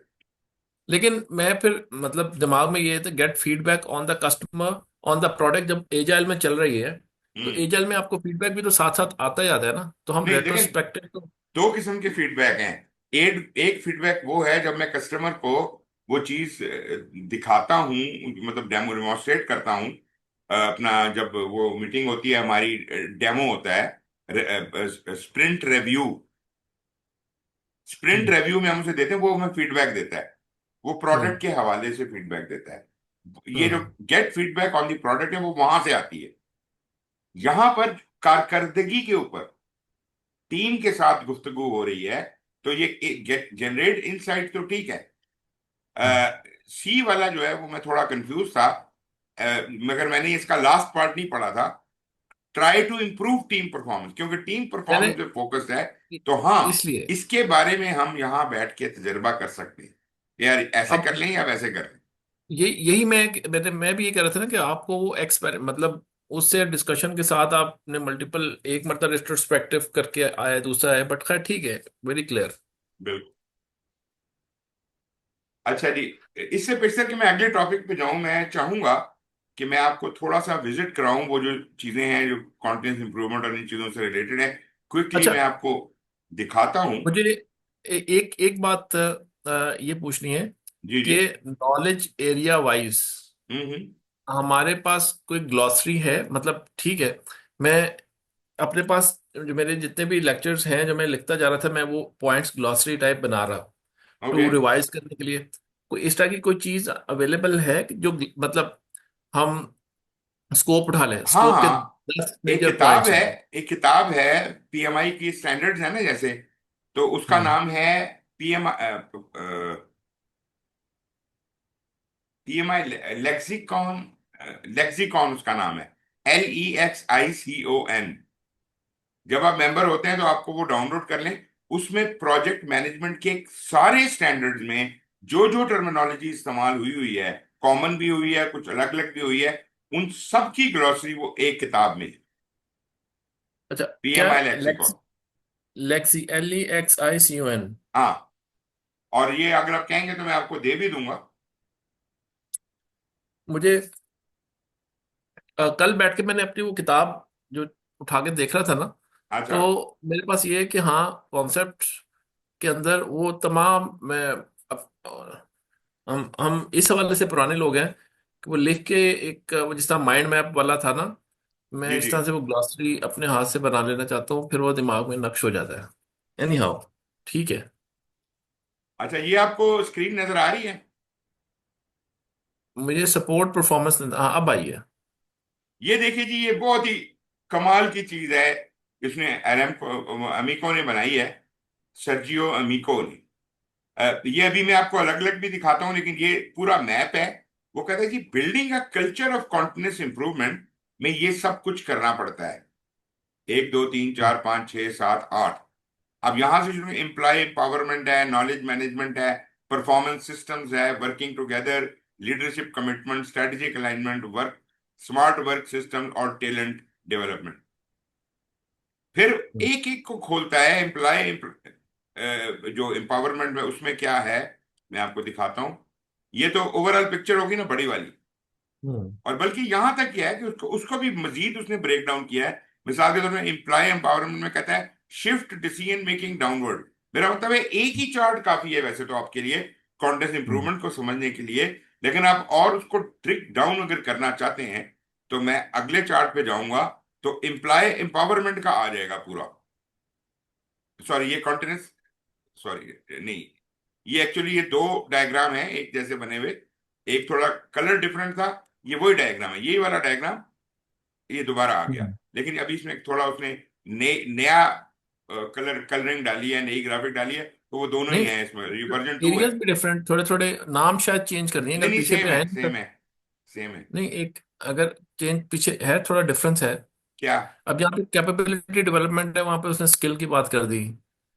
लेकिन मैं फिर मतलब दिमाग में ये था gate feedback on the customer on the product. जब एजाइल में चल रही है तो हम्म। एजाइल में आपको फीडबैक भी तो साथ साथ आता ही आता है ना, तो हम नहीं, लेकिन रेट्रोस्पेक्टिव तो। दो किस्म के फीडबैक हैं। एक फीडबैक वो है जब मैं कस्टमर को वो चीज दिखाता हूँ, मतलब डेमो डिमॉन्स्ट्रेट करता हूँ। अपना जब वो मीटिंग होती है हमारी, डेमो होता है, स्प्रिंट रिव्यू। स्प्रिंट हम्म। रिव्यू में हम उसे देते हैं, वो हमें फीडबैक देता है, वो हम्म। प्रोडक्ट के हवाले से फीडबैक देता है। ये जो हम्म। Get feedback on the product है वो वहां से आती है। यहां पर कारकर्दगी के ऊपर टीम के साथ गुफ्तगू हो रही है, तो ये गेट जनरेट इनसाइट तो ठीक है। हम्म। सी वाला जो है वो मैं थोड़ा कंफ्यूज था, मगर मैंने इसका लास्ट पार्ट नहीं पढ़ा था। Try to improve team performance, क्योंकि टीम मैंने परफॉर्मेंस पे फोकस्ड है। इ- तो हाँ, इसलिए इसके बारे में हम यहाँ बैठ के तजर्बा कर सकते हैं, यार ऐसे अब कर लें या वैसे कर लें। यही मैं भी ये कह रहा था ना कि आपको वो एक्सपेर मतलब उससे डिस्कशन के साथ आपने मल्टीपल एक मतलब रेट्रोस्पेक्टिव करके आया, दूसरा है, बट खैर ठीक है, वेरी क्लियर। बिल्कुल। अच्छा जी, इससे पिछले कि मैं अगले टॉपिक पे जाऊं, मैं चाहूंगा कि मैं आपको थोड़ा सा विजिट कराऊं वो जो चीजें हैं जो कॉन्टिन्यूस इंप्रूवमेंट और इन चीजों से रिलेटेड है। क्विकली अच्छा, मैं आपको दिखाता हूं। मुझे एक एक बात ये पूछनी है जी जी। कि नॉलेज एरिया वाइज हम्म। हमारे पास कोई ग्लॉसरी है? मतलब ठीक है, मैं अपने पास जो मेरे जितने भी लेक्चर्स हैं जो मैं लिखता जा रहा था, मैं वो पॉइंट्स ग्लॉसरी टाइप बना रहा ओके। टू रिवाइज करने के लिए। कोई इस तरह की कोई चीज अवेलेबल है कि जो मतलब हम स्कोप उठा लें, हाँ स्कोप के हाँ, 10 एक मेजर किताब पॉइंट्स है, हैं। एक किताब है, पीएमआई की स्टैंडर्ड्स है ना जैसे, तो उसका हम्म। नाम है पीएम पीएमआई लेक्सिकॉन, लेक्सिकॉन उसका नाम है, LEXICON। जब आप मेंबर होते हैं तो आपको वो डाउनलोड कर लें। उसमें प्रोजेक्ट मैनेजमेंट के सारे स्टैंडर्ड्स में जो जो टर्मिनोलॉजी इस्तेमाल हुई हुई है, कॉमन भी हुई है, कुछ अलग अलग भी हुई है, उन सब की ग्लॉसरी वो एक किताब में, अच्छा। क्या? PMI lex lexicon. Lexi LEXICON। हाँ, और ये अगर आप कहेंगे तो मैं आपको दे भी दूंगा। मुझे कल बैठ के मैंने अपनी वो किताब जो उठा के देख रहा था ना, अच्छा। तो मेरे पास ये है कि हाँ, कॉन्सेप्ट के अंदर वो तमाम मैं हम इस हवाले से पुराने लोग हैं कि वो लिख के एक वो जिस तरह माइंड मैप वाला था ना, मैं जी इस जी। तरह से वो ग्लॉसरी अपने हाथ से बना लेना चाहता हूँ, फिर वो दिमाग में नक्श हो जाता है। एनी हाउ, ठीक है। अच्छा, ये आपको स्क्रीन नजर आ रही है? मुझे सपोर्ट परफॉर्मेंस, हाँ अब आई है। ये देखिए जी, ये बहुत ही कमाल की चीज है। इसने एरम अमीको ने बनाई है, सर्जियो अमीको ने। ये अभी मैं आपको अलग अलग भी दिखाता हूँ, लेकिन ये पूरा मैप है। वो कहता है कि building a culture of continuous improvement में ये सब कुछ करना पड़ता है। 1 2 3 4 5 6 7 8। अब यहां से शुरू, एम्प्लॉय एम्पावरमेंट है, नॉलेज मैनेजमेंट है, परफॉर्मेंस सिस्टम्स है, working together, leadership commitment, strategic alignment, work, smart work system और टैलेंट डेवलपमेंट। फिर एक एक को खोलता है। एम्प्लॉय जो एम्पावरमेंट में उसमें क्या है, मैं आपको दिखाता हूं। ये तो ओवरऑल पिक्चर होगी ना, बड़ी वाली। हम्म। और बल्कि यहां तक किया है कि उसको उसको भी मजीद उसने ब्रेक डाउन किया है। मिसाल के तौर पर एम्प्लॉय एम्पावरमेंट में कहता है शिफ्ट डिसीजन मेकिंग डाउनवर्ड। मेरा मतलब है एक ही चार्ट काफी है वैसे तो आपके लिए, कॉन्टेंट हम्म। इंप्रूवमेंट को समझने के लिए। लेकिन आप और उसको ट्रिक डाउन अगर करना चाहते हैं तो मैं अगले चार्ट पे जाऊंगा, तो एम्प्लॉय एम्पावरमेंट का आ जाएगा पूरा। सॉरी, ये कॉन्टिन्यूस, सॉरी नहीं, ये एक्चुअली ये दो डायग्राम है एक जैसे बने हुए। एक थोड़ा कलर डिफरेंट था, ये वही डायग्राम है, यही वाला डायग्राम, ये दोबारा आ गया। हम्म। लेकिन अभी इसमें थोड़ा उसने नया कलरिंग डाली है, नई ग्राफिक डाली है, तो वो दोनों ही नहीं, हैं इसमें, ये वर्जन 2 है। एरियाज भी डिफरेंट, थोड़े थोड़े नाम शायद चेंज करनी है नहीं अगर नहीं, पीछे सेम पे है, आए सेम ना। है, सेम है। नहीं, एक अगर चेंज पीछे है, थोड़ा डिफरेंस है। क्या? अब यहाँ पे कैपेबिलिटी डेवलपमेंट है, वहां पे उसने स्किल की बात कर दी,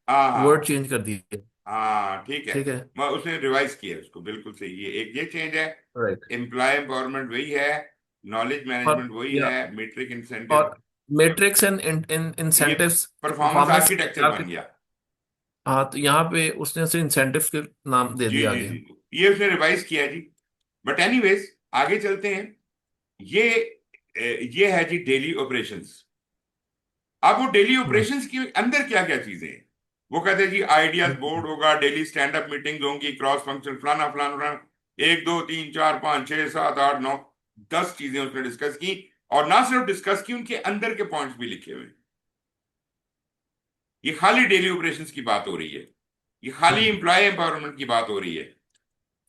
हाँ वर्ड हाँ चेंज कर दी है। हाँ, ठीक है। ठीक है। उसने रिवाइज किया है उसको, बिल्कुल सही। ये एक ये चेंज है। राइट। एम्प्लॉय एम्पावरमेंट वही है, नॉलेज और मैनेजमेंट वही या है, मीट्रिक इंसेंटिव। और मैट्रिक्स एंड इन ये इंसेंटिव्स, परफॉर्मेंस परफॉर्मेंस। आर्किटेक्चर बन गया। हाँ, तो यहाँ पे उसने उसे इंसेंटिव के नाम दे जी दिया जी आगे। जी, ये उसने रिवाइज किया है जी। बट एनीवेज, आगे चलते हैं। ये ये है जी डेली ऑपरेशंस। अब वो डेली हम्म। ऑपरेशंस के अंदर क्या क्या चीजें हैं, वो कहते हैं जी आइडियाज बोर्ड होगा, डेली स्टैंड अप मीटिंग्स होंगी, क्रॉस फंक्शन, फलाना फलाना फलाना। 1 2 3 4 5 6 7 8 9, 10 चीजें उसने डिस्कस की। और ना सिर्फ डिस्कस की, उनके अंदर के पॉइंट्स भी लिखे हुए हैं। ये खाली डेली ऑपरेशंस की बात हो रही है, ये खाली हम्म। एम्प्लॉय एम्पावरमेंट की बात हो रही है।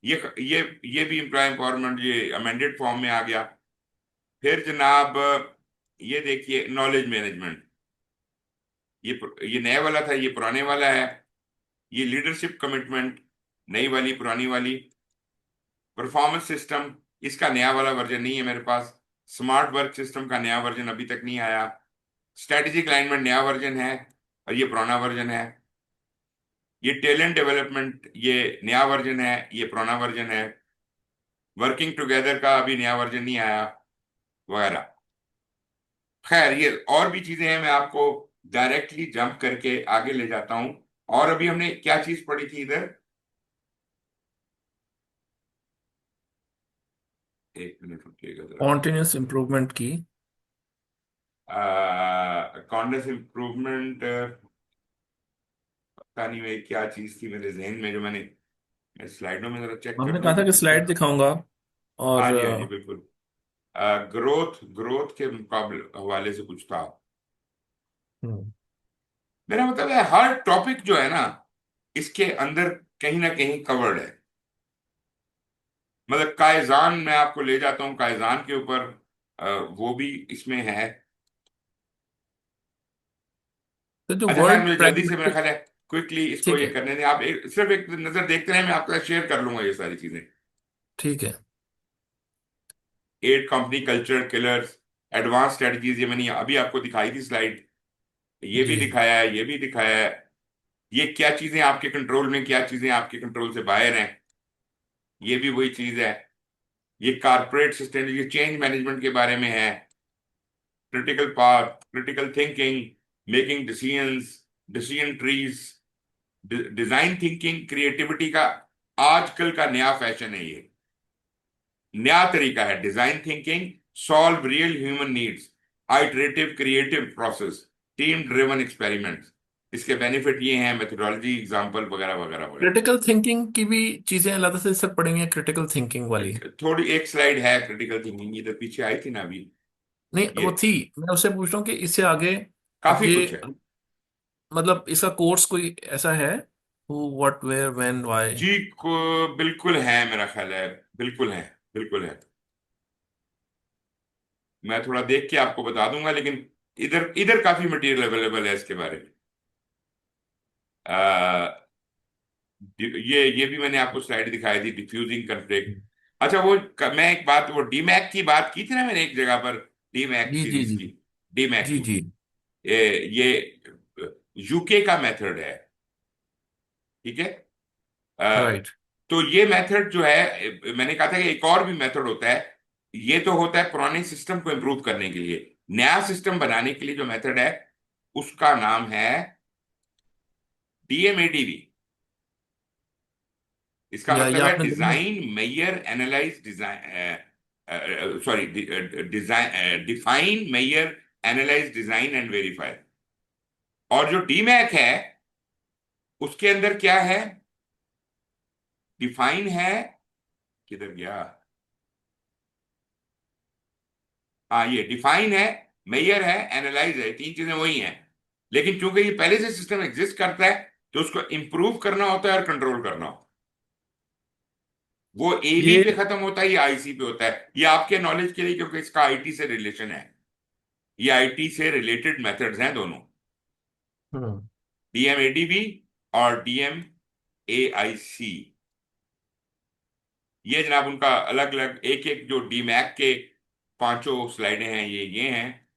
ये भी एम्प्लॉय एम्पावरमेंट ये अमेंडेड फॉर्म में आ गया। फिर जनाब, ये देखिए नॉलेज मैनेजमेंट, ये नया वाला था, ये पुराने वाला है। ये लीडरशिप कमिटमेंट, नई वाली पुरानी वाली। परफॉर्मेंस सिस्टम, इसका नया वाला वर्जन नहीं है मेरे पास। स्मार्ट वर्क सिस्टम का नया वर्जन अभी तक नहीं आया। स्ट्रेटेजिक अलाइनमेंट नया वर्जन है, और ये पुराना वर्जन है। ये टैलेंट डेवलपमेंट ये नया वर्जन है, ये पुराना वर्जन है। वर्किंग टुगेदर का अभी नया वर्जन नहीं आया, वगैरह। खैर, ये और भी चीजें हैं, मैं आपको डायरेक्टली जंप करके आगे ले जाता हूं। और अभी हमने क्या चीज पढ़ी थी इधर? एक मिनट रुकिएगा जरा। कॉन्टिन्यूस इम्प्रूवमेंट की। कॉन्डस इम्प्रूवमेंट, पता नहीं भाई क्या चीज थी मेरे जहन में, जो मैं स्लाइडों में जरा चेक कर हमने लूं कहा था कि कुछ उसका। स्लाइड दिखाऊंगा। और हाँ जी, हाँ जी, बिल्कुल। ग्रोथ ग्रोथ के मुकाबले हवाले से कुछ था। हम्म। मेरा मतलब है हर टॉपिक जो है ना, इसके अंदर कहीं ना कहीं कवर्ड है। मतलब कायजान मैं आपको ले जाता हूँ, कायजान के ऊपर वो भी इसमें है। तो जो अच्छा खैर, वर्ड मुझे जल्दी से, मेरा प्रैग्मेटिक। ख्याल है क्विकली इसको ठीक ये है। करने दें। आप सिर्फ एक नजर देखते रहे, मैं आपके साथ शेयर कर लूंगा ये सारी चीजें। ठीक है। 8 company culture killers, advance strategies, ये मैंने अभी आपको दिखाई थी स्लाइड। ये भी जी। दिखाया है, ये भी दिखाया है। ये क्या चीजें आपके कंट्रोल में, क्या चीजें आपके कंट्रोल से बाहर हैं, ये भी वही चीज है। ये कारपोरेट सिस्टम, ये चेंज मैनेजमेंट के बारे में है। Critical path, critical thinking, making decisions, decision trees, design thinking, creativity का आजकल का नया फैशन है ये। नया तरीका है design thinking, solve real human needs, iterative creative process, team driven experiments. इसके बेनिफिट ये हैं, मेथोडोलॉजी, एग्जांपल वगैरह वगैरह वगैरह। क्रिटिकल थिंकिंग की भी चीजें अलग से सब पढ़ेंगे, क्रिटिकल थिंकिंग वाली। थोड़ी एक स्लाइड है क्रिटिकल थिंकिंग, इधर पीछे आई थी ना अभी। नहीं, ये वो थी। मैं उससे पूछ रहा हूँ कि इससे आगे अब काफी ये, कुछ है। मतलब इसका कोर्स कोई ऐसा है, who what where when why? जी को बिल्कुल है, मेरा ख्याल है बिल्कुल है, बिल्कुल है। मैं थोड़ा देख के आपको बता दूंगा, लेकिन इधर इधर काफी मटेरियल अवेलेबल है इसके बारे में। आ, ये भी मैंने आपको स्लाइड दिखाई थी, डिफ्यूजिंग कन्फ्लिक्ट। अच्छा वो मैं एक बात, वो डीमैक की बात की थी ना मैंने एक जगह पर, डीमैक जी जी सीरीज जी। की। डीमैक जी की, जी। ये यूके का मेथड है, ठीक है। अ, राइट। तो ये मेथड जो है, मैंने कहा था कि एक और भी मेथड होता है। ये तो होता है पुराने सिस्टम को इम्प्रूव करने के लिए। नया सिस्टम बनाने के लिए जो मेथड है, उसका नाम है डीएमएडीवी। इसका या मतलब है आपने दोनों? Design measure analyze design, sorry, design define measure analyze design and verify. और जो डीमैक है, उसके अंदर क्या है? डिफाइन है, किधर गया? हाँ, ये डिफाइन है, मेजर है, एनालाइज है, तीन चीजें वही हैं। लेकिन चूंकि ये पहले से सिस्टम एग्जिस्ट करता है, तो उसको इंप्रूव करना होता है और कंट्रोल करना होता है। वो एबी ये। पे खत्म होता है, ये आईसी पे होता है। ये आपके नॉलेज के लिए, क्योंकि इसका आईटी से रिलेशन है। ये आईटी से रिलेटेड मेथड्स हैं दोनों, हम्म। डीएमएडीबी और डीएमएआईसी। ये जनाब उनका अलग अलग, एक एक जो डीमैक के पांचों स्लाइडें हैं, ये हैं।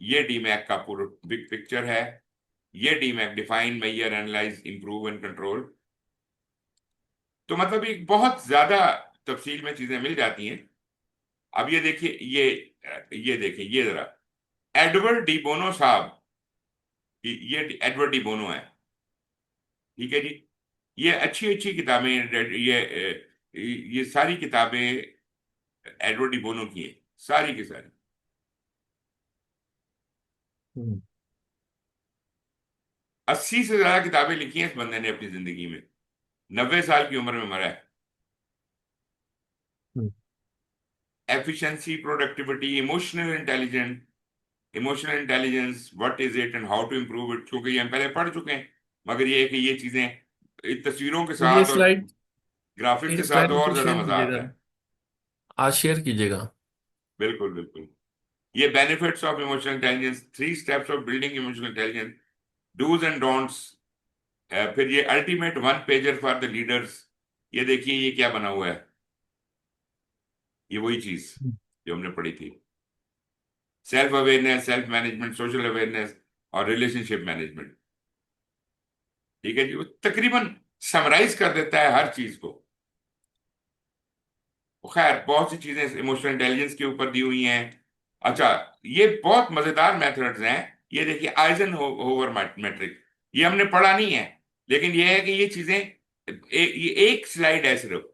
ये डीमैक का पूरा बिग पिक्चर है। ये DMAIC define measure analyse improve and control. तो मतलब एक बहुत ज्यादा तफसील में चीजें मिल जाती हैं। अब ये देखिए, ये देखिए, ये जरा एडवर्ड डी बोनो साहब, ये एडवर्ड डी बोनो है, ठीक है जी। ये अच्छी अच्छी किताबें, ये सारी किताबें एडवर्ड डी बोनो की है, सारी की सारी। हम्म। 80 से ज्यादा किताबें लिखी हैं इस बंदे ने अपनी जिंदगी में। 90 साल की उम्र में मरा है। हम्म। Efficiency, productivity, emotional intelligence, what is it and how to improve it, क्योंकि ये हम पहले पढ़ चुके हैं। मगर ये है कि ये चीजें तस्वीरों के तो ये साथ और स्लाइड, ग्राफिक्स ये के साथ स्लाइड और मुझे ज्यादा शेयर मजा आता कीजिएगा, है। आज शेयर कीजिएगा। बिल्कुल बिल्कुल। ये benefits of emotional intelligence, 3 steps of building emotional intelligence, dos and don'ts. फिर ये ultimate one pager for the leaders. ये देखिए ये क्या बना हुआ है, ये वही चीज जो हमने पढ़ी थी। Self awareness, self management, social awareness और रिलेशनशिप मैनेजमेंट। ठीक है जी, वो तकरीबन समराइज कर देता है हर चीज को। खैर, बहुत सी चीजें इमोशनल इंटेलिजेंस के ऊपर दी हुई हैं। अच्छा, ये बहुत मजेदार मेथड्स हैं। ये देखिए आइजन होवर मैट्रिक, ये हमने पढ़ा नहीं है, लेकिन ये है कि ये चीजें ये एक स्लाइड है सिर्फ।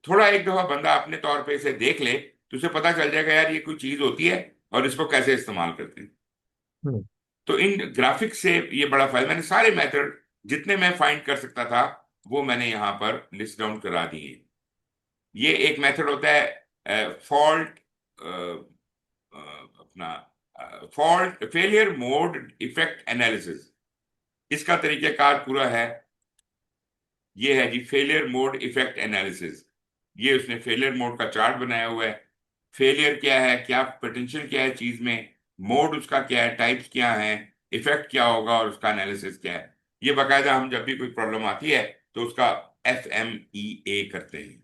थोड़ा एक दफा बंदा अपने तौर पे इसे देख ले, तो उसे पता चल जाएगा यार ये कोई चीज होती है और इसको कैसे इस्तेमाल करते हैं। हम्म। तो इन ग्राफिक्स से ये बड़ा फायदा, मैंने सारे मेथड जितने मैं फाइंड कर सकता था, वो मैंने यहाँ पर लिस्ट डाउन करा दिए। ये एक मेथड होता है फॉल्ट, अपना fault failure mode effect analysis. इसका तरीकेकार पूरा है। ये है जी फेलियर मोड इफेक्ट एनालिसिस। ये उसने फेलियर मोड का चार्ट बनाया हुआ है। फेलियर क्या है, क्या पोटेंशियल क्या है चीज में, मोड उसका क्या है, टाइप्स क्या है, इफेक्ट क्या होगा और उसका एनालिसिस क्या है। ये बाकायदा हम जब भी कोई प्रॉब्लम आती है तो उसका FMEA करते हैं।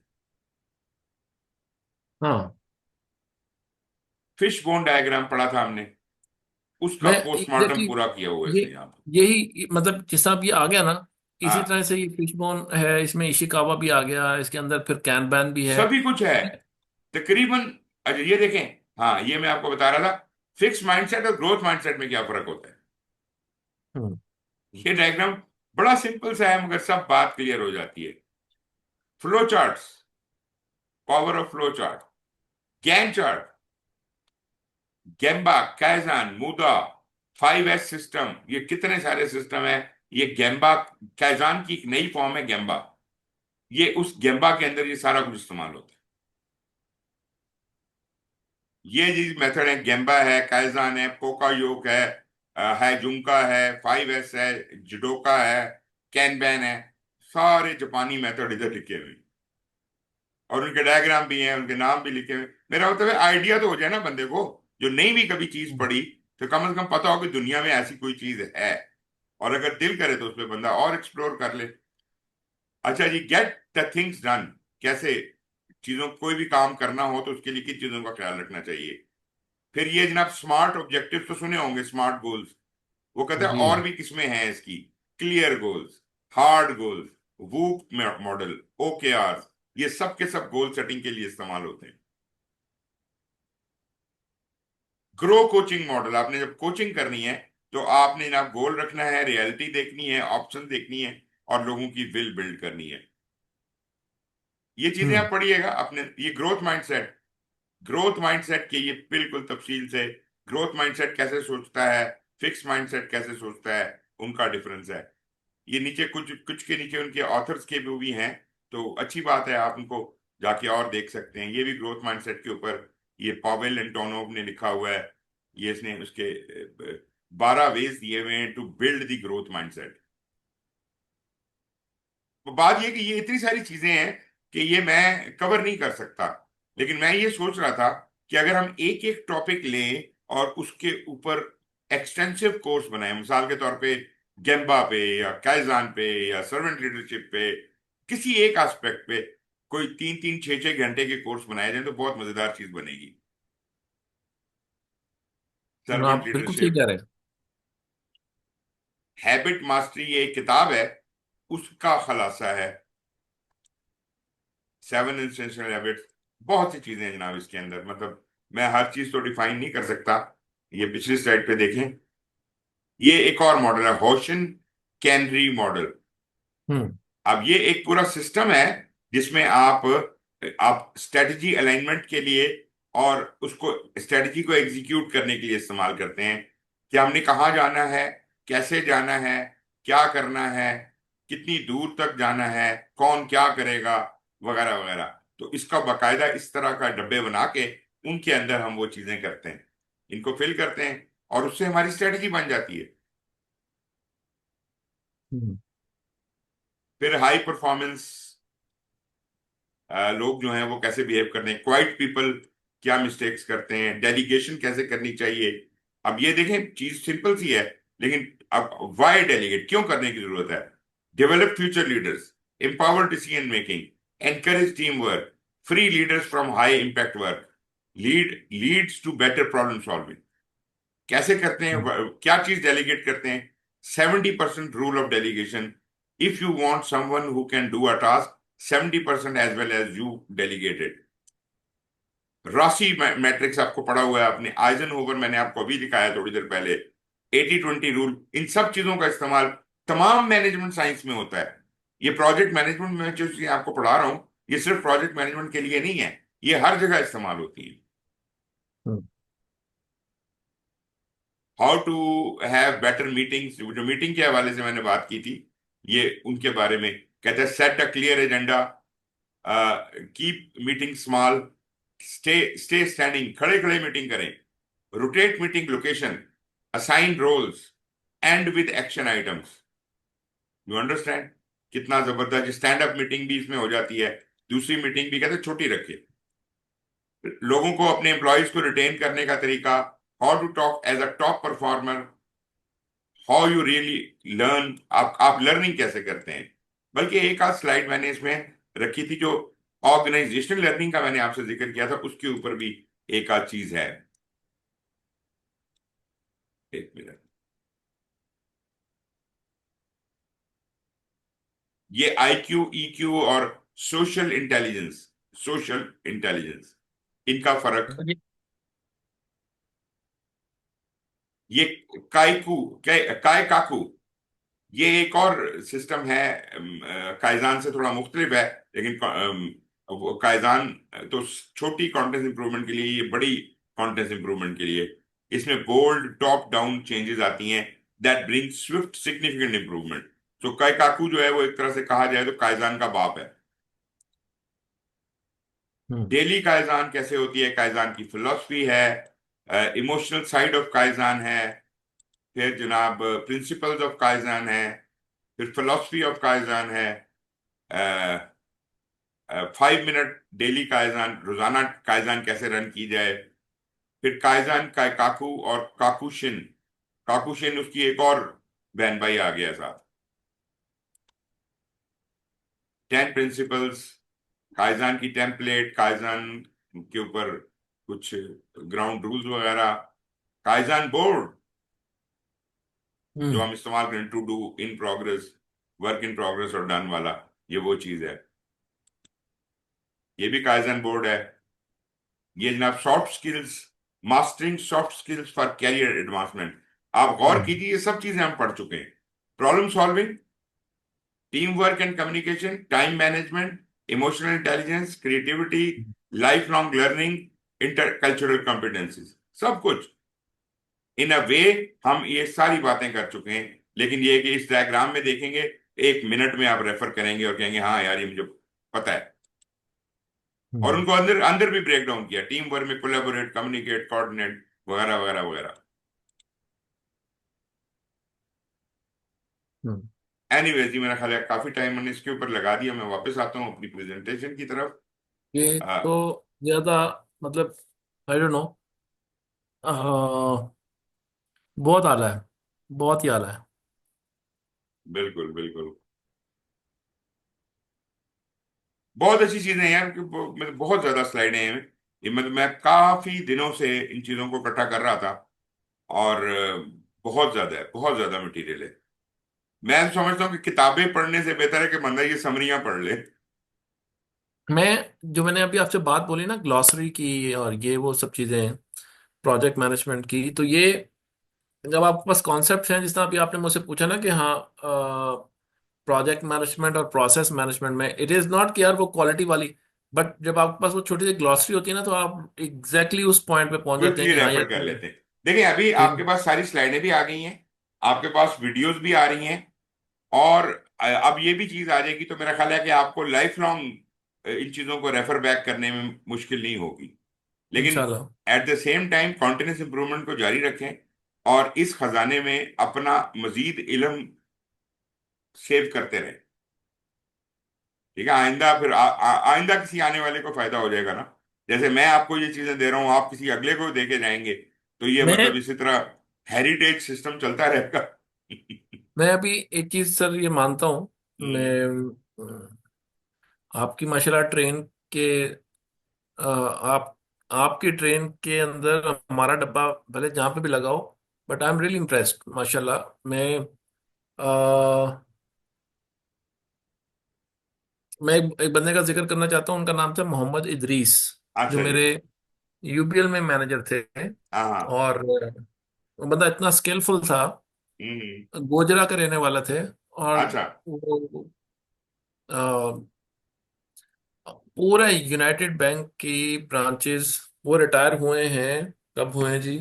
हाँ। फिश बोन डायग्राम पढ़ा था हमने, उसका मैं पोस्टमार्टम एग्जैक्टली पूरा किया हुआ है ये इसने यहाँ पे। यही मतलब जिस तरह अब ये आ गया ना, इसी हाँ, तरह से ये फिशबोन है, इसमें इशिकावा भी आ गया, इसके अंदर फिर कैनबैन भी है। सभी कुछ है तकरीबन। अच्छा ये देखें, हाँ ये मैं आपको बता रहा था, फिक्स माइंडसेट और ग्रोथ माइंडसेट में क्या फर्क होता है। हम्म। ये डायग्राम बड़ा सिंपल सा है मगर सब बात क्लियर हो जाती है। Flow charts, power of flow chart, Gantt chart, gemba, kaizen, muda, 5S system, ये कितने सारे सिस्टम है। ये गेम्बा, काइजान की एक नई फॉर्म है गेम्बा। ये उस गेम्बा के अंदर ये सारा कुछ इस्तेमाल होता है। ये जी मेथड है, गेम्बा है, काइजान है, पोका योग है जुंका है, 5S है, जुडोका है, कैनबैन है। सारे जापानी मेथड इधर लिखे हुए हैं और उनके डायग्राम भी हैं, उनके नाम भी लिखे हुए हैं। मेरा मतलब है आइडिया तो हो जाए ना बंदे को, जो नहीं भी कभी चीज हम्म। पढ़ी, तो कम से कम पता हो कि दुनिया में ऐसी कोई चीज है, और अगर दिल करे तो उस पर बंदा और एक्सप्लोर कर ले। अच्छा जी, गेट द थिंग्स डन, कैसे चीजों कोई भी काम करना हो तो उसके लिए किन चीजों का ख्याल रखना चाहिए। फिर ये जनाब स्मार्ट ऑब्जेक्टिव तो सुने होंगे, स्मार्ट गोल्स। वो कहते हैं जी। और भी किस्में हैं इसकी, clear goals, hard goals, whoop model, OKR, ये सब के सब गोल सेटिंग के लिए इस्तेमाल होते हैं। ग्रो कोचिंग मॉडल, आपने जब कोचिंग करनी है तो आपने ना गोल रखना है, रियलिटी देखनी है, ऑप्शन देखनी है, और लोगों की विल बिल्ड करनी है। ये चीजें हम्म। आप पढ़िएगा अपने। ये ग्रोथ माइंडसेट, ग्रोथ माइंडसेट के ये बिल्कुल तफसील से, ग्रोथ माइंडसेट कैसे सोचता है, फिक्स माइंडसेट कैसे सोचता है, उनका डिफरेंस है। ये नीचे कुछ कुछ के नीचे उनके ऑथर्स के भी हैं, तो अच्छी बात है, आप उनको जाके और देख सकते हैं। ये भी ग्रोथ माइंडसेट के ऊपर ये पॉवेल एंटोनोव ने लिखा हुआ है। ये इसने उसके 12 वेज दिए हुए हैं to build the growth mindset. तो बात ये कि ये इतनी सारी चीजें हैं कि ये मैं कवर नहीं कर सकता, लेकिन मैं ये सोच रहा था कि अगर हम एक एक टॉपिक लें और उसके ऊपर एक्सटेंसिव कोर्स बनाएं, मिसाल के तौर पे गेम्बा पे या काइजान पे या सर्वेंट लीडरशिप पे, किसी एक एस्पेक्ट पे कोई 3-3 6-6 घंटे के कोर्स बनाए जाए तो बहुत मजेदार चीज बनेगी। सर्वेंट आप बिल्कुल ठीक लीडरशिप, कह रहे हैं। हैबिट मास्टरी, ये एक किताब है, उसका खलासा है 7 एसेंशियल हैबिट्स। बहुत सी चीजें हैं जनाब इसके अंदर, मतलब मैं हर चीज तो डिफाइन नहीं कर सकता। ये पिछली स्लाइड पे देखें, ये एक और मॉडल है, होशन कैनरी मॉडल। हम्म। अब ये एक पूरा सिस्टम है जिसमें आप स्ट्रेटजी अलाइनमेंट के लिए और उसको स्ट्रेटजी को एग्जीक्यूट करने के लिए इस्तेमाल करते हैं, कि हमने कहाँ जाना है, कैसे जाना है, क्या करना है, कितनी दूर तक जाना है, कौन क्या करेगा, वगैरह वगैरह। तो इसका बाकायदा इस तरह का डब्बे बना के उनके अंदर हम वो चीजें करते हैं, इनको फिल करते हैं, और उससे हमारी स्ट्रेटजी बन जाती है। हम्म। फिर हाई परफॉर्मेंस लोग जो हैं वो कैसे बिहेव करते हैं, क्वाइट पीपल क्या मिस्टेक्स करते हैं, डेलीगेशन कैसे करनी चाहिए। अब ये देखें, चीज सिंपल सी है, लेकिन अब वाई डेलीगेट क्यों करने की जरूरत है। Develop future leaders, empower decision making, encourage team work, free leaders from high impact work, leads to better problem solving. कैसे करते हैं, हम्म। क्या चीज डेलीगेट करते हैं। 70% rule of delegation, if you want someone who can do a task 70% as well as you delegated. RACI matrix आपको पढ़ा हुआ है आपने, आइजनहोवर मैंने आपको अभी दिखाया थोड़ी देर पहले, 80-20 रूल, इन सब चीजों का इस्तेमाल तमाम मैनेजमेंट साइंस में होता है। ये प्रोजेक्ट मैनेजमेंट में जो चीजें आपको पढ़ा रहा हूं, ये सिर्फ प्रोजेक्ट मैनेजमेंट के लिए नहीं है, ये हर जगह इस्तेमाल होती है। हम्म। How to have better meetings, जो मीटिंग के हवाले से मैंने बात की थी, ये उनके बारे में कहते हैं। Set a clear agenda, keep meeting small, stay stay standing, खड़े खड़े मीटिंग करें, rotate meeting location, assign roles, end with action items. You understand कितना जबरदस्त स्टैंड अप मीटिंग भी इसमें हो जाती है। दूसरी मीटिंग भी कहते हैं छोटी रखिए। लोगों को, अपने एम्प्लॉयज को रिटेन करने का तरीका, how to talk as a top performer, how you really learn, आप लर्निंग कैसे करते हैं। बल्कि एक आध स्लाइड मैंने इसमें रखी थी जो ऑर्गेनाइजेशनल लर्निंग का मैंने आपसे जिक्र किया था, उसके ऊपर भी एक आध चीज है। एक मिनट, ये आईक्यू, ईक्यू और सोशल इंटेलिजेंस, सोशल इंटेलिजेंस, इनका फर्क। ये ये काइकू, काय काकू, ये एक और सिस्टम है, काइजान से थोड़ा मुख्तलिफ है, लेकिन वो काइजान तो छोटी कॉन्टेंस इंप्रूवमेंट के लिए, ये बड़ी कॉन्टेंस इंप्रूवमेंट के लिए। इसमें बोल्ड टॉप डाउन चेंजेस आती हैं that bring Swift significant improvement. तो काइकाकू जो है वो एक तरह से कहा जाए तो काइजान का बाप है। हम्म डेली काइजान कैसे होती है, काइजान की फिलॉसफी है, इमोशनल साइड ऑफ काइजान है, फिर जनाब प्रिंसिपल्स ऑफ काइजान है, फिर फिलॉसफी ऑफ काइजान है, 5 मिनट डेली काइजान, रोजाना काइजान कैसे रन की जाए, फिर काइजान का काकू और काकुशिन, काकुशिन उसकी एक और बहन भाई आ गया साथ, 10 प्रिंसिपल्स, काइजान की टेम्पलेट, काइजान के ऊपर कुछ ग्राउंड रूल्स वगैरह, काइजान बोर्ड जो हम्म हम इस्तेमाल करें, to do, in progress, work in progress और डन वाला, ये वो चीज है, ये भी काइजन बोर्ड है। ये जनाब soft skills, mastering soft skills for career advancement, आप गौर हम्म कीजिए ये सब चीजें हम पढ़ चुके हैं। Problem solving, team work and communication, time management, emotional intelligence, creativity, life long learning, intercultural competencies, सब कुछ इन अ वे हम ये सारी बातें कर चुके हैं। लेकिन ये है कि इस डायग्राम में देखेंगे, 1 मिनट में आप रेफर करेंगे और कहेंगे हाँ यार ये मुझे पता है। और हम्म उनको अंदर अंदर भी ब्रेक डाउन किया, टीम वर्क में कोलैबोरेट, कम्युनिकेट, कोऑर्डिनेट वगैरह वगैरह वगैरह। हम्म। एनीवेज जी, मेरा ख्याल है काफी टाइम मैंने इसके ऊपर लगा दिया, मैं वापस आता हूँ अपनी प्रेजेंटेशन की तरफ। ये आ, तो ज्यादा, मतलब आई डोंट नो, बहुत आला है, बहुत ही आला है। बिल्कुल बिल्कुल, बहुत अच्छी चीजें हैं यार, मतलब बहुत ज्यादा स्लाइडें हैं। ये मतलब मैं काफी दिनों से इन चीजों को इकट्ठा कर रहा था, और बहुत ज्यादा है, बहुत ज्यादा मटेरियल है। मैं समझता हूँ कि किताबें पढ़ने से बेहतर है कि बंदा ये समरियां पढ़ ले। मैं जो मैंने अभी आपसे बात बोली ना, ग्लॉसरी की और ये वो सब चीजें, प्रोजेक्ट मैनेजमेंट की, तो ये जब आपके पास कॉन्सेप्ट हैं, जिस तरह अभी आपने मुझसे पूछा ना कि हाँ, प्रोजेक्ट मैनेजमेंट और प्रोसेस मैनेजमेंट में इट इज नॉट कि यार वो क्वालिटी वाली, बट जब आपके पास वो छोटी सी ग्लॉसरी होती है ना, तो आप एग्जैक्टली उस पॉइंट पे पहुंच जाते हैं क्विकली कि हाँ रेफर यार कर लेते हैं। देखिए अभी ये। आपके पास सारी स्लाइडें भी आ गई हैं, आपके पास वीडियोस भी आ रही हैं, और अब ये भी चीज आ जाएगी, तो मेरा ख्याल है कि आपको लाइफ लॉन्ग इन चीजों को रेफर बैक करने में मुश्किल नहीं होगी। लेकिन इंशाल्लाह। At the same time continuous improvement को जारी रखें, और इस खजाने में अपना मजीद इल्म सेव करते रहें। ठीक है, आइंदा फिर आइंदा किसी आने वाले को फायदा हो जाएगा ना। जैसे मैं आपको ये चीजें दे रहा हूं, आप किसी अगले को दे के जाएंगे, तो ये मैं मतलब इसी तरह हेरिटेज सिस्टम चलता रहेगा। मैं अभी एक चीज सर ये मानता हूँ, मैं हम्म, आपकी माशाल्लाह ट्रेन के, आप आपकी ट्रेन के अंदर हमारा डब्बा भले जहाँ पे भी लगाओ, but I am really impressed माशाल्लाह। मैं एक बंदे का जिक्र करना चाहता हूँ, उनका नाम था मोहम्मद इदरीस, जो अच्छा जी। मेरे यूपीएल में मैनेजर थे। हाँ हाँ। और वो बंदा इतना स्किलफुल था, हम्म। गोजरा के रहने वाला थे। और अच्छा। वो पूरा यूनाइटेड बैंक की ब्रांचेस, वो रिटायर हुए हैं, कब हुए हैं जी,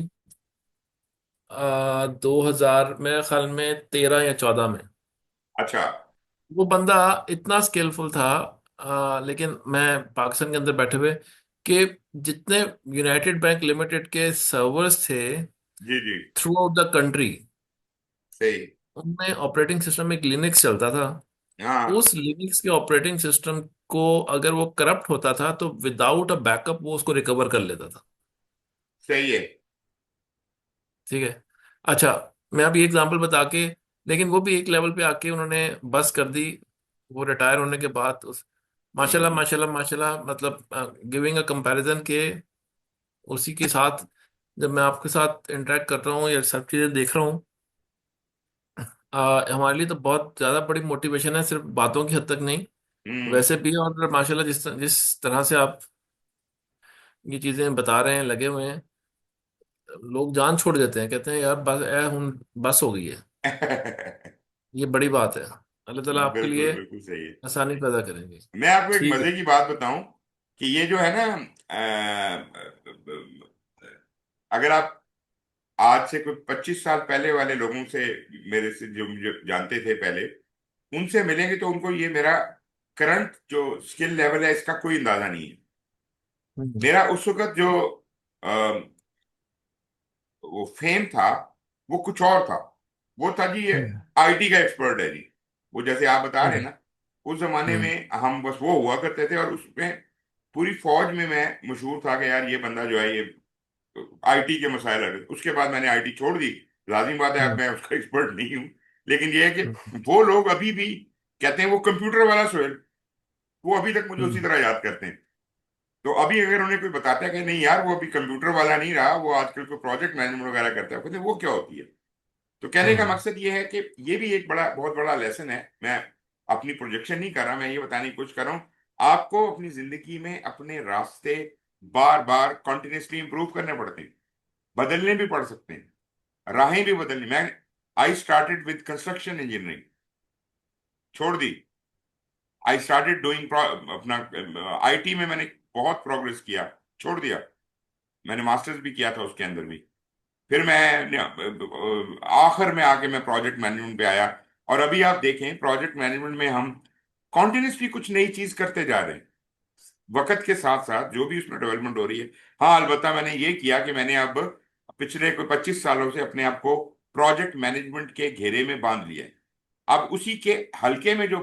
2000 मेरे ख्याल में 13 या 14 में। अच्छा। वो बंदा इतना स्किलफुल था, लेकिन मैं पाकिस्तान के अंदर बैठे हुए कि जितने यूनाइटेड बैंक लिमिटेड के सर्वर्स थे जी जी। थ्रू आउट द कंट्री, सही। उनमें ऑपरेटिंग सिस्टम एक लिनक्स चलता था। हाँ। उस लिनक्स के ऑपरेटिंग सिस्टम को अगर वो करप्ट होता था तो विदाउट अ बैकअप वो उसको रिकवर कर लेता था। सही है। ठीक है। अच्छा, मैं अभी एग्जांपल बता के, लेकिन वो भी एक लेवल पे आके उन्होंने बस कर दी। वो रिटायर होने के बाद उस, माशाल्लाह हम्म। माशाल्लाह माशाल्लाह, मतलब गिविंग अ कंपैरिजन के उसी के साथ, जब मैं आपके साथ इंटरेक्ट कर रहा हूँ या सब चीज़ें देख रहा हूँ, हमारे लिए तो बहुत ज़्यादा बड़ी मोटिवेशन है, सिर्फ बातों की हद तक नहीं, हम्म। वैसे भी। और माशाल्लाह जिस जिस तरह से आप ये चीज़ें बता रहे हैं, लगे हुए हैं, लोग जान छोड़ देते हैं, कहते हैं यार बस बस हो गई है। ये बड़ी बात है। अल्लाह ताला आपके बिल्कुल लिए बिल्कुल सही है। आसानी पैदा करेंगे। मैं आपको एक ठीक है। मजे की बात बताऊं कि ये जो है ना, अगर आप आज से कोई 25 साल पहले वाले लोगों से, मेरे से जो मुझे जानते थे पहले, उनसे मिलेंगे तो उनको ये मेरा करंट जो स्किल लेवल है इसका कोई अंदाजा नहीं है। हम्म। मेरा उस वक्त जो अ, वो फेम था वो कुछ और था। वो था जी, ये हम्म। आईटी का एक्सपर्ट है जी। वो जैसे आप बता रहे हैं हम्म। ना, उस जमाने हम्म। में हम बस वो हुआ करते थे, और उसमें पूरी फौज में मैं मशहूर था कि यार ये बंदा जो है ये आईटी के मसाइल है। उसके बाद मैंने आईटी छोड़ दी। लाजिम बात है, अब हम्म। मैं उसका एक्सपर्ट नहीं हूँ। लेकिन ये है हम्म। कि वो लोग अभी भी कहते हैं वो कंप्यूटर वाला सोहेल, वो अभी तक मुझे उसी हम्म। तरह याद करते हैं। तो अभी अगर उन्हें कोई बताता है कि नहीं यार वो अभी कंप्यूटर वाला नहीं रहा, वो आजकल को प्रोजेक्ट मैनेजमेंट वगैरह करता है, कहते हैं वो क्या होती है। तो कहने का हम्म। मकसद ये है कि ये भी एक बहुत बड़ा लेसन है। मैं अपनी प्रोजेक्शन नहीं कर रहा, मैं ये बताने की कोशिश कर रहा हूँ आपको, अपनी जिंदगी में अपने रास्ते बार बार कॉन्टिन्यूसली इंप्रूव करने पड़ते हैं, बदलने भी पड़ सकते हैं, राहें भी बदलनी। मैं I started with construction engineering, छोड़ दी। आई स्टार्टेड डूइंग अपना आईटी में मैंने बहुत प्रोग्रेस किया, छोड़ दिया। मैंने मास्टर्स भी किया था उसके अंदर भी। फिर मैं आखिर में आके मैं प्रोजेक्ट मैनेजमेंट पे आया। और अभी आप देखें प्रोजेक्ट मैनेजमेंट में हम कॉन्टिन्यूसली कुछ नई चीज करते जा रहे हैं, वक्त के साथ साथ जो भी उसमें डेवलपमेंट हो रही है। हाँ, अलबत्ता मैंने ये किया कि मैंने अब पिछले कोई 25 सालों से अपने आप को प्रोजेक्ट मैनेजमेंट के घेरे में बांध लिया है। अब उसी के हल्के में जो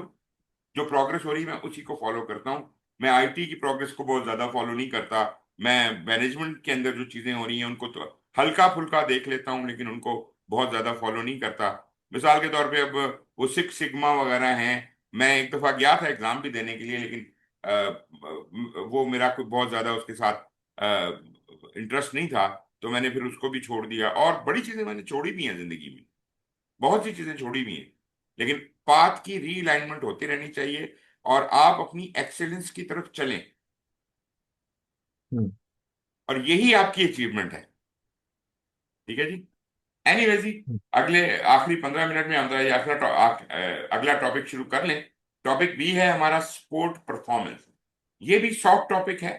जो प्रोग्रेस हो रही है मैं उसी को फॉलो करता हूँ। मैं आईटी की प्रोग्रेस को बहुत ज्यादा फॉलो नहीं करता। मैं मैनेजमेंट के अंदर जो चीजें हो रही हैं उनको तो हल्का फुल्का देख लेता हूँ, लेकिन उनको बहुत ज्यादा फॉलो नहीं करता। मिसाल के तौर पे अब वो सिक्स सिग्मा वगैरह हैं, मैं एक दफा गया था एग्जाम भी देने के लिए, लेकिन वो मेरा कोई बहुत ज्यादा उसके साथ इंटरेस्ट नहीं था, तो मैंने फिर उसको भी छोड़ दिया। और बड़ी चीजें मैंने छोड़ी भी हैं जिंदगी में, बहुत सी चीजें छोड़ी भी हैं। लेकिन पाथ की रीअलाइनमेंट होती रहनी चाहिए और आप अपनी एक्सेलेंस की तरफ चलें, हम्म। और यही आपकी अचीवमेंट है। ठीक है जी। एनीवेज जी, अगले आखिरी 15 मिनट में हम जरा ये अगला टॉपिक शुरू कर लें। टॉपिक भी है हमारा स्पोर्ट परफॉर्मेंस। ये भी सॉफ्ट टॉपिक है।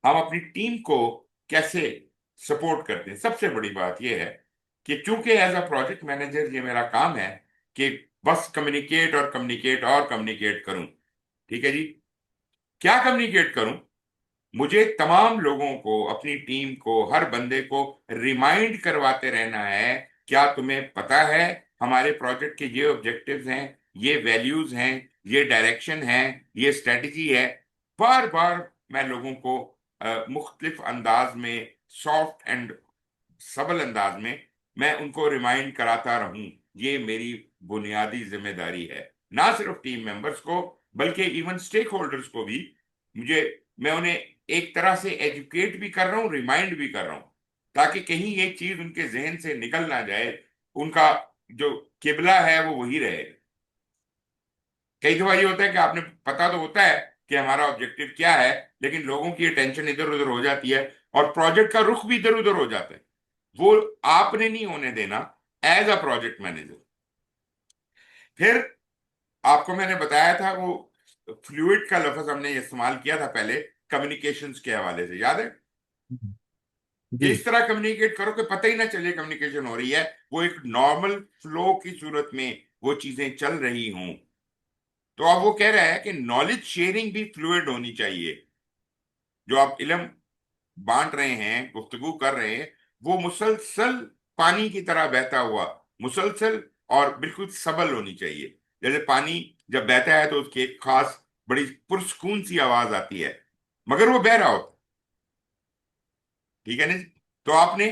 हम अपनी टीम को कैसे सपोर्ट करते हैं। सबसे बड़ी बात यह है कि चूंकि एज अ प्रोजेक्ट मैनेजर ये मेरा काम है कि बस कम्युनिकेट और कम्युनिकेट और कम्युनिकेट करूं। ठीक है जी। क्या कम्युनिकेट करूं? मुझे तमाम लोगों को, अपनी टीम को, हर बंदे को रिमाइंड करवाते रहना है। क्या तुम्हें पता है हमारे प्रोजेक्ट के ये ऑब्जेक्टिव्स हैं, ये वैल्यूज हैं, ये डायरेक्शन है, ये स्ट्रेटजी है। बार बार मैं लोगों को मुख्तलिफ अंदाज में, सॉफ्ट एंड सबल अंदाज में, मैं उनको रिमाइंड कराता रहूं। ये मेरी बुनियादी जिम्मेदारी है, ना सिर्फ टीम मेंबर्स को बल्कि इवन स्टेक होल्डर्स को भी। मुझे मैं उन्हें एक तरह से एजुकेट भी कर रहा हूँ, रिमाइंड भी कर रहा हूँ, ताकि कहीं ये चीज उनके जहन से निकल ना जाए। उनका जो किबला है वो वही रहे। कई दफा ये होता है कि आपने पता तो होता है कि हमारा ऑब्जेक्टिव क्या है, लेकिन लोगों की अटेंशन इधर उधर हो जाती है और प्रोजेक्ट का रुख भी इधर उधर हो जाता है। वो आपने नहीं होने देना एज अ प्रोजेक्ट मैनेजर। फिर आपको मैंने बताया था वो फ्लूइड का लफ्ज हमने इस्तेमाल किया था पहले कम्युनिकेशंस के हवाले से, याद है? कि जी। इस तरह कम्युनिकेट करो कि पता ही ना चले कम्युनिकेशन हो रही है, वो एक नॉर्मल फ्लो की सूरत में वो चीजें चल रही हों। तो अब वो कह रहा है कि नॉलेज शेयरिंग भी फ्लूइड होनी चाहिए। जो आप इल्म बांट रहे हैं, गुफ्तगू कर रहे हैं, वो मुसलसल पानी की तरह बहता हुआ, मुसलसल और बिल्कुल सबल होनी चाहिए। जैसे पानी जब बहता है तो उसकी एक खास बड़ी पुरस्कून सी आवाज आती है, मगर वो बह रहा होता। ठीक है ना जी? तो आपने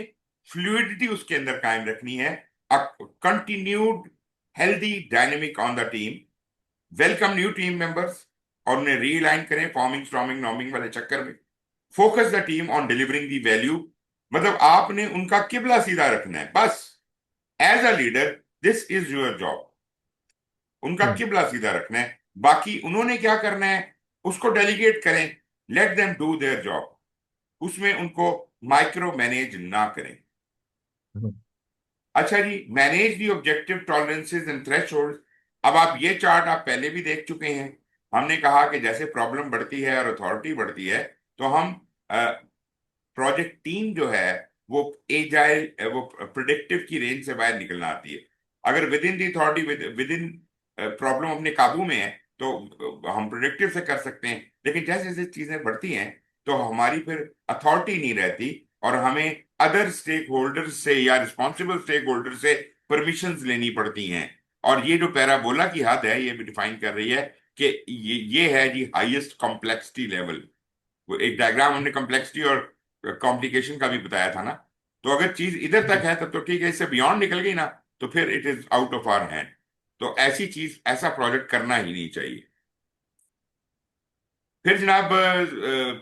फ्लूइडिटी उसके अंदर कायम रखनी है, continued healthy dynamic on the team, welcome new team members और उन्हें रीलाइन करें फॉर्मिंग स्टॉर्मिंग नॉर्मिंग वाले चक्कर में, focus the team on delivering the value. मतलब आपने उनका किबला सीधा रखना है बस। As a leader this is your job, उनका हम्म। किबला सीधा रखना है। बाकी उन्होंने क्या करना है उसको डेलीगेट करें, let them do their job, उसमें उनको माइक्रो मैनेज ना करें। हम्म। अच्छा जी, manage the objective tolerances and threshold. अब आप ये चार्ट आप पहले भी देख चुके हैं। हमने कहा कि जैसे प्रॉब्लम बढ़ती है और अथॉरिटी बढ़ती है तो हम प्रोजेक्ट टीम जो है वो एजाइल वो प्रिडिक्टिव की रेंज से बाहर निकलना आती है। अगर with in the authority with in problem अपने काबू में है तो हम प्रिडिक्टिव से कर सकते हैं, लेकिन जैसे जैसे चीजें बढ़ती हैं तो हमारी फिर अथॉरिटी नहीं रहती और हमें अदर स्टेक होल्डर से या रिस्पॉन्सिबल स्टेक होल्डर से परमिशंस लेनी पड़ती हैं। और ये जो पैराबोला की हद है ये भी डिफाइन कर रही है कि ये है जी हाईएस्ट कॉम्प्लेक्सिटी लेवल। वो एक डायग्राम हमने कॉम्प्लेक्सिटी और कॉम्प्लिकेशन का भी बताया था ना। तो अगर चीज इधर तक है तब तो ठीक है, इससे बियॉन्ड निकल गई ना तो फिर it is out of our hand. तो ऐसी चीज ऐसा प्रोजेक्ट करना ही नहीं चाहिए। फिर जनाब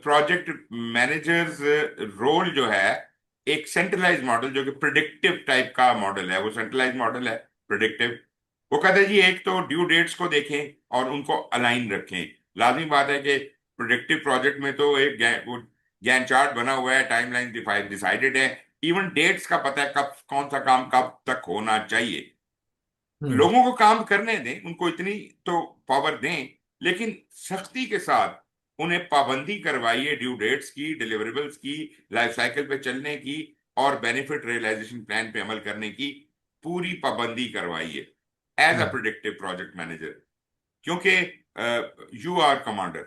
प्रोजेक्ट मैनेजर्स रोल जो है, एक सेंट्रलाइज मॉडल जो कि प्रिडिक्टिव टाइप का मॉडल है, वो सेंट्रलाइज मॉडल है प्रिडिक्टिव। वो कहते हैं जी एक तो ड्यू डेट्स को देखें और उनको अलाइन रखें। लाजमी बात है कि प्रिडिक्टिव प्रोजेक्ट में तो एक वो गैन चार्ट बना हुआ है, टाइमलाइन डिसाइडेड है, इवन डेट्स का पता है कब कौन सा काम कब तक होना चाहिए। हम्म। लोगों को काम करने दें, उनको इतनी तो पावर दें, लेकिन सख्ती के साथ उन्हें पाबंदी करवाइए ड्यू डेट्स की, डिलीवरेबल्स की, लाइफ साइकिल पे चलने की और बेनिफिट रियलाइजेशन प्लान पे अमल करने की पूरी पाबंदी करवाइए एज अ हम्म। प्रिडिक्टिव प्रोजेक्ट मैनेजर, क्योंकि यू आर कमांडर।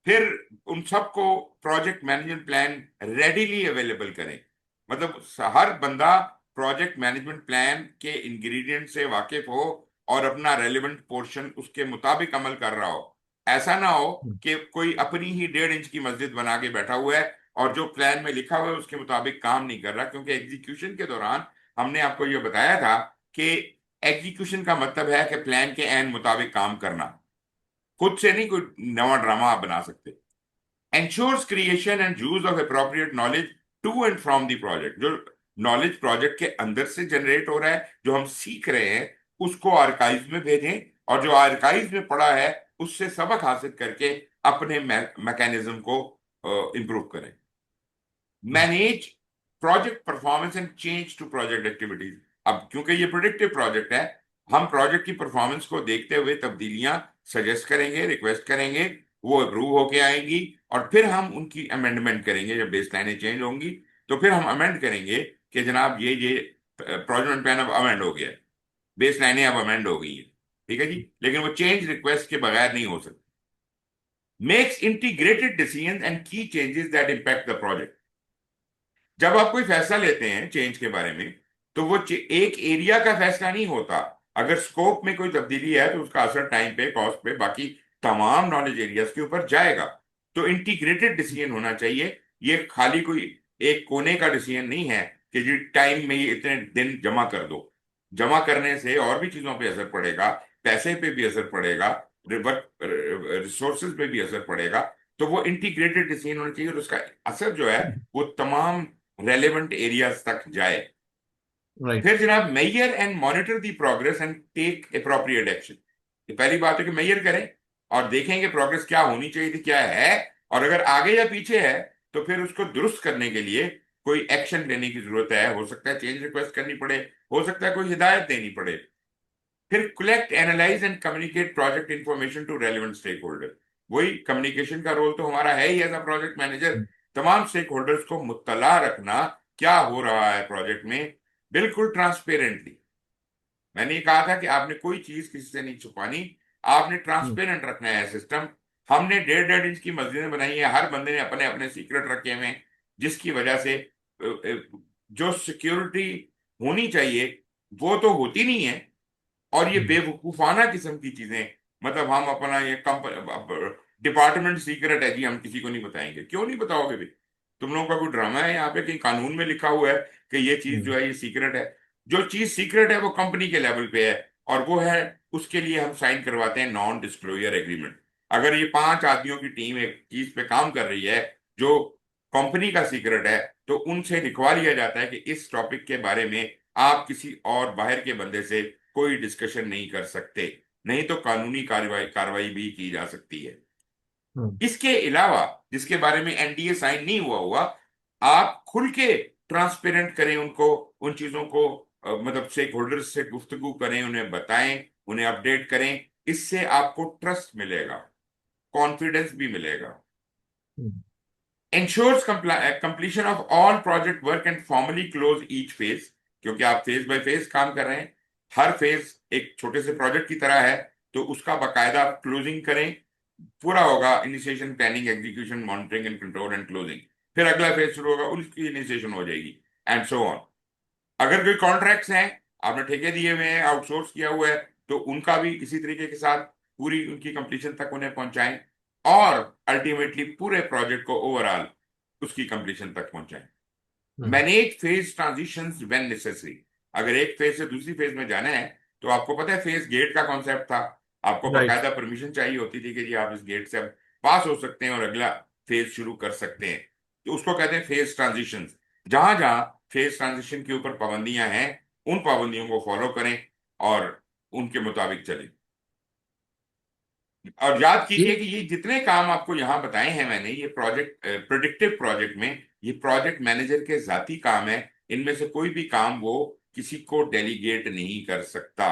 फिर उन सबको project management plan readily available करें। मतलब हर बंदा प्रोजेक्ट मैनेजमेंट प्लान के इंग्रेडिएंट से वाकिफ हो और अपना रेलेवेंट पोर्शन उसके मुताबिक अमल कर रहा हो। ऐसा ना हो हम्म। कि कोई अपनी ही 1.5 इंच की मस्जिद बना के बैठा हुआ है और जो प्लान में लिखा हुआ है उसके मुताबिक काम नहीं कर रहा, क्योंकि एग्जीक्यूशन के दौरान हमने आपको यह बताया था कि एग्जीक्यूशन का मतलब है कि प्लान के एन मुताबिक काम करना, खुद से नहीं कोई नवा ड्रामा आप बना सकते। ensures creation and use of appropriate knowledge to and from the project। जो नॉलेज प्रोजेक्ट के अंदर से जनरेट हो रहा है, जो हम सीख रहे हैं, उसको आर्काइव में भेजें और जो आर्काइव में पड़ा है उससे सबक हासिल करके अपने मैकेनिज्म को इंप्रूव करें। हम्म। Manage project performance and change to project activities. अब क्योंकि ये प्रोडक्टिव प्रोजेक्ट है, हम प्रोजेक्ट की परफॉर्मेंस को देखते हुए तब्दीलियां सजेस्ट करेंगे, रिक्वेस्ट करेंगे, वो अप्रूव होके आएंगी और फिर हम उनकी अमेंडमेंट करेंगे। जब बेस लाइनें चेंज होंगी तो फिर हम अमेंड करेंगे कि जनाब ये प्रोजेक्ट प्लान अब अमेंड हो गया, बेस लाइनें अब अमेंड हो गई हैं, ठीक है जी, लेकिन वो चेंज रिक्वेस्ट के बगैर नहीं हो सकती। मेक्स इंटीग्रेटेड डिसीजन एंड की changes that impact the project. जब आप कोई फैसला लेते हैं चेंज के बारे में तो वो एक एरिया का फैसला नहीं होता। अगर स्कोप में कोई तब्दीली है तो उसका असर टाइम पे, कॉस्ट पे, बाकी तमाम नॉलेज एरियाज के ऊपर जाएगा। तो इंटीग्रेटेड डिसीजन होना चाहिए। ये खाली कोई एक कोने का डिसीजन नहीं है कि जी टाइम में ये इतने दिन जमा कर दो। जमा करने से और भी चीजों पे असर पड़ेगा, पैसे पे भी असर पड़ेगा, रिसोर्सेज पे भी असर पड़ेगा। तो वो इंटीग्रेटेड डिसीजन होना चाहिए और उसका असर जो है वो तमाम रेलेवेंट एरियाज तक जाए। राइट। फिर जनाब measure and monitor the progress and take appropriate action. ये पहली बात है कि मेजर करें और देखें कि प्रोग्रेस क्या होनी चाहिए थी, क्या है, और अगर आगे या पीछे है तो फिर उसको दुरुस्त करने के लिए कोई एक्शन लेने की जरूरत है। हो सकता है चेंज रिक्वेस्ट करनी पड़े, हो सकता है कोई हिदायत देनी पड़े। फिर collect analyze and communicate project information to relevant stakeholder. वही कम्युनिकेशन का रोल तो हमारा है ही एज अ प्रोजेक्ट मैनेजर। तमाम स्टेक होल्डर्स को मुत्तला रखना क्या हो रहा है प्रोजेक्ट में, बिल्कुल ट्रांसपेरेंटली। मैंने ये कहा था कि आपने कोई चीज किसी से नहीं छुपानी, आपने हम्म। ट्रांसपेरेंट रखना है सिस्टम। हमने 1.5 इंच की मस्जिदें बनाई है, हर बंदे ने अपने अपने सीक्रेट रखे हुए हैं, जिसकी वजह से जो सिक्योरिटी होनी चाहिए वो तो होती नहीं है। और ये हम्म। बेवकूफाना किस्म की चीजें, मतलब हम अपना ये डिपार्टमेंट सीक्रेट है जी हम किसी को नहीं बताएंगे, क्यों नहीं बताओगे भाई? तुम लोगों का कोई ड्रामा है यहाँ पे? कहीं कानून में लिखा हुआ है कि ये चीज जो हम्म। है ये सीक्रेट है? जो चीज सीक्रेट है वो कंपनी के लेवल पे है, और वो है, उसके लिए हम साइन करवाते हैं नॉन डिस्क्लोजर एग्रीमेंट। अगर ये 5 आदमियों की टीम एक चीज पे काम कर रही है जो कंपनी का सीक्रेट है, तो उनसे लिखवा लिया जाता है कि इस टॉपिक के बारे में आप किसी और बाहर के बंदे से कोई डिस्कशन नहीं कर सकते, नहीं तो कानूनी कार्रवाई कार्रवाई भी की जा सकती है। हम्म। इसके अलावा जिसके बारे में एनडीए साइन नहीं हुआ हुआ, आप खुल के ट्रांसपेरेंट करें उनको, उन चीजों को मतलब स्टेक होल्डर्स से गुफ्तगू करें, उन्हें बताएं, उन्हें अपडेट करें। इससे आपको ट्रस्ट मिलेगा, कॉन्फिडेंस भी मिलेगा। हम्म। ensures completion of all project work and formally close each phase, क्योंकि आप फेज बाय फेज काम कर रहे हैं, हर फेज एक छोटे से प्रोजेक्ट की तरह है, तो उसका बाकायदा क्लोजिंग करें। पूरा होगा initiation, planning, execution, monitoring and control and closing. फिर अगला फेज शुरू होगा, उसकी इनिशिएशन हो जाएगी, एंड सो ऑन। अगर कोई कॉन्ट्रैक्ट्स हैं, आपने ठेके दिए हुए हैं, आउटसोर्स किया हुआ है, तो उनका भी इसी तरीके के साथ पूरी उनकी कंप्लीशन तक उन्हें पहुंचाएं, और अल्टीमेटली पूरे प्रोजेक्ट को ओवरऑल उसकी कंप्लीशन तक पहुंचाएं। हम्म। Manage phase transitions when necessary. अगर एक फेज से दूसरी फेज में जाना है, तो आपको पता है फेज गेट का कॉन्सेप्ट था, आपको राइट। बाकायदा परमिशन चाहिए होती थी कि जी आप इस गेट से अब पास हो सकते हैं और अगला फेज शुरू कर सकते हैं। तो उसको कहते हैं फेज ट्रांजिशंस। जहां जहां फेज ट्रांजिशन के ऊपर पाबंदियां हैं, उन पाबंदियों को फॉलो करें और उनके मुताबिक चलें। और याद कीजिए ये कि ये जितने काम आपको यहां बताए हैं मैंने, ये प्रोजेक्ट प्रोडिक्टिव प्रोजेक्ट में ये प्रोजेक्ट मैनेजर के जाती काम है। इनमें से कोई भी काम वो किसी को डेलीगेट नहीं कर सकता।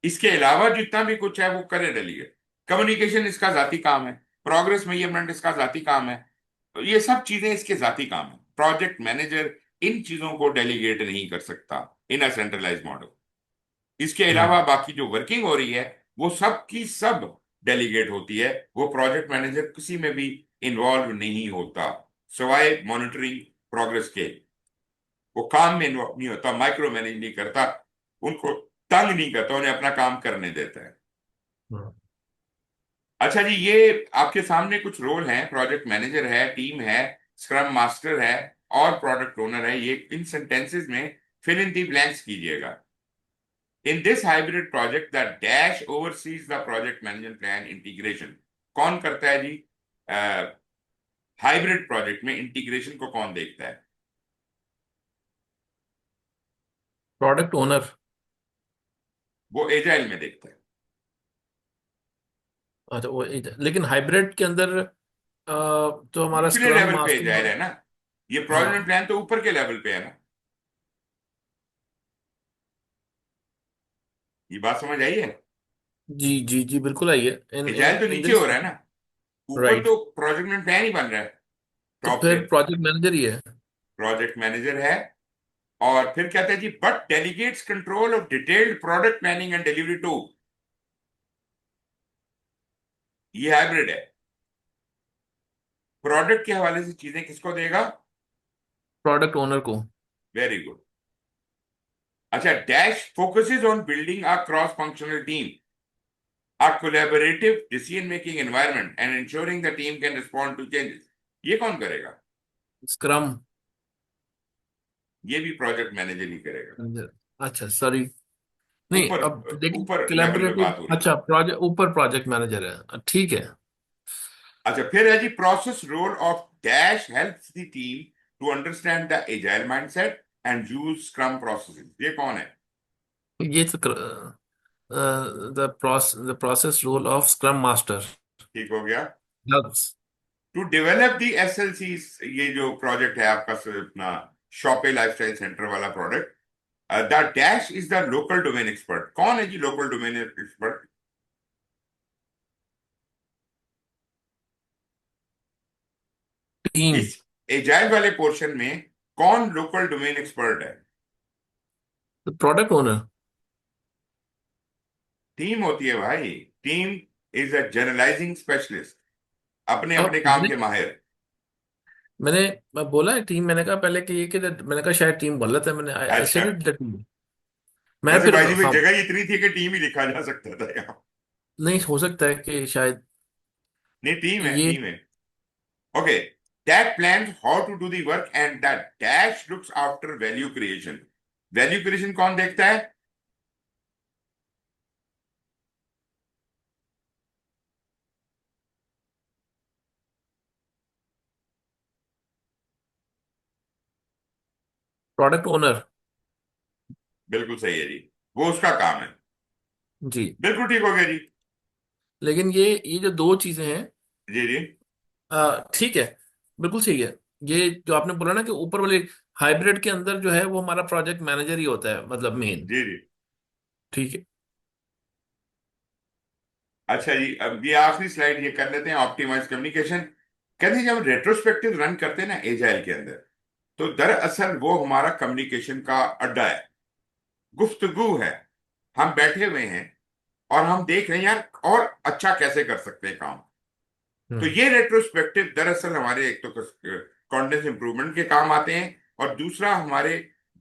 इसके अलावा जितना भी कुछ है वो करे डेलीगेट। कम्युनिकेशन इसका जाती काम है, प्रोग्रेस मेजरमेंट इसका जाती काम है, तो ये सब चीजें इसके जाती काम है। प्रोजेक्ट मैनेजर इन चीजों को डेलीगेट नहीं कर सकता इन अ सेंट्रलाइज मॉडल। इसके हम्म। अलावा बाकी जो वर्किंग हो रही है वो सब की सब डेलीगेट होती है। वो प्रोजेक्ट मैनेजर किसी में भी इन्वॉल्व नहीं होता, सवाए मॉनिटरिंग प्रोग्रेस के। वो काम में इन्वॉल्व नहीं होता, माइक्रो मैनेज नहीं करता, उनको तंग नहीं करता, उन्हें अपना काम करने देता है। हम्म। अच्छा जी, ये आपके सामने कुछ रोल हैं, प्रोजेक्ट मैनेजर है, टीम है, स्क्रम मास्टर है, और प्रोडक्ट ओनर है। ये इन सेंटेंसेस में फिल इन दी ब्लैंक्स कीजिएगा। In this hybrid project, the dash oversees the project management plan integration. कौन करता है जी? हाइब्रिड प्रोजेक्ट में इंटीग्रेशन को कौन देखता है? Product owner. वो एजाइल में देखता है। अच्छा वो लेकिन हाइब्रिड के अंदर तो हमारा निचले स्क्रम लेवल पे एजाइल मास्टर। है ना, ये प्रोजेक्ट हाँ। प्लान तो ऊपर के लेवल पे है ना। ये बात समझ आई है? जी जी जी, बिल्कुल आई है। इन इन एजाइल तो इन नीचे हो दिस। रहा है ना, ऊपर राइट। तो प्रोजेक्ट प्लान ही बन रहा है तो टॉप पे। फिर प्रोजेक्ट मैनेजर ही है। प्रोजेक्ट मैनेजर है, और फिर कहते हैं जी but delegates control of detailed product planning and delivery to. ये हाइब्रिड है। प्रोडक्ट के हवाले से चीजें किसको देगा? प्रोडक्ट ओनर को। Very good. अच्छा, dash focuses on building a cross functional team, a collaborative decision making environment and ensuring the team can respond to changes. ये कौन करेगा? स्क्रम। ये भी प्रोजेक्ट मैनेजर ही करेगा। अच्छा सॉरी। नहीं ऊपर अब लेकिन ऊपर लेवल पे कोलैबोरेटिव, बात हो रही है। अच्छा प्रोजेक्ट ऊपर प्रोजेक्ट मैनेजर है, ठीक है। अच्छा, फिर है जी process role of dash helps the team to understand the agile mindset and use scrum processes. ये कौन है? ये तो the process role of scrum master. ठीक हो गया। Helps. To develop the SLC, ये जो प्रोजेक्ट है आपका अपना शॉपे लाइफस्टाइल सेंटर वाला product, the dash is the local domain expert. कौन है जी लोकल डोमेन एक्सपर्ट? टीम। इस एजाइल वाले पोर्शन में कौन लोकल डोमेन एक्सपर्ट है? Product owner. टीम होती है भाई। Team is a generalizing specialist, अपने अपने अब काम के माहिर। मैंने मैं बोला है टीम, मैंने कहा पहले कि ये कि मैंने कहा शायद टीम बोल रहा था मैंने, आई अच्छा, सेड इट दैट टीम। मैं वैसे फिर भाई जी भाई हाँ। जगह ही इतनी थी कि टीम ही लिखा जा सकता था यहाँ। नहीं हो सकता है कि शायद नहीं, टीम है, ये। टीम है। Okay. that plans how to do the work and that dash looks after value creation. Value creation कौन देखता है? Product owner. बिल्कुल सही है जी, वो उसका काम है। जी। बिल्कुल ठीक हो गया जी। लेकिन ये जो दो चीजें हैं, जी जी ठीक है, बिल्कुल सही है। ये जो आपने बोला ना कि ऊपर वाले हाइब्रिड के अंदर जो है वो हमारा प्रोजेक्ट मैनेजर ही होता है, मतलब मेन। जी जी। ठीक है। अच्छा जी, अब ये आखिरी स्लाइड ये कर लेते हैं, ऑप्टिमाइज कम्युनिकेशन। कहते हैं जब रेट्रोस्पेक्टिव रन करते हैं ना एजाइल के अंदर, तो दरअसल वो हमारा कम्युनिकेशन का अड्डा है, गुफ्तगू है। हम बैठे हुए हैं और हम देख रहे हैं यार और अच्छा कैसे कर सकते हैं काम। तो हम्म। ये रेट्रोस्पेक्टिव दरअसल हमारे एक तो कॉन्टेंट इंप्रूवमेंट के काम आते हैं, और दूसरा हमारे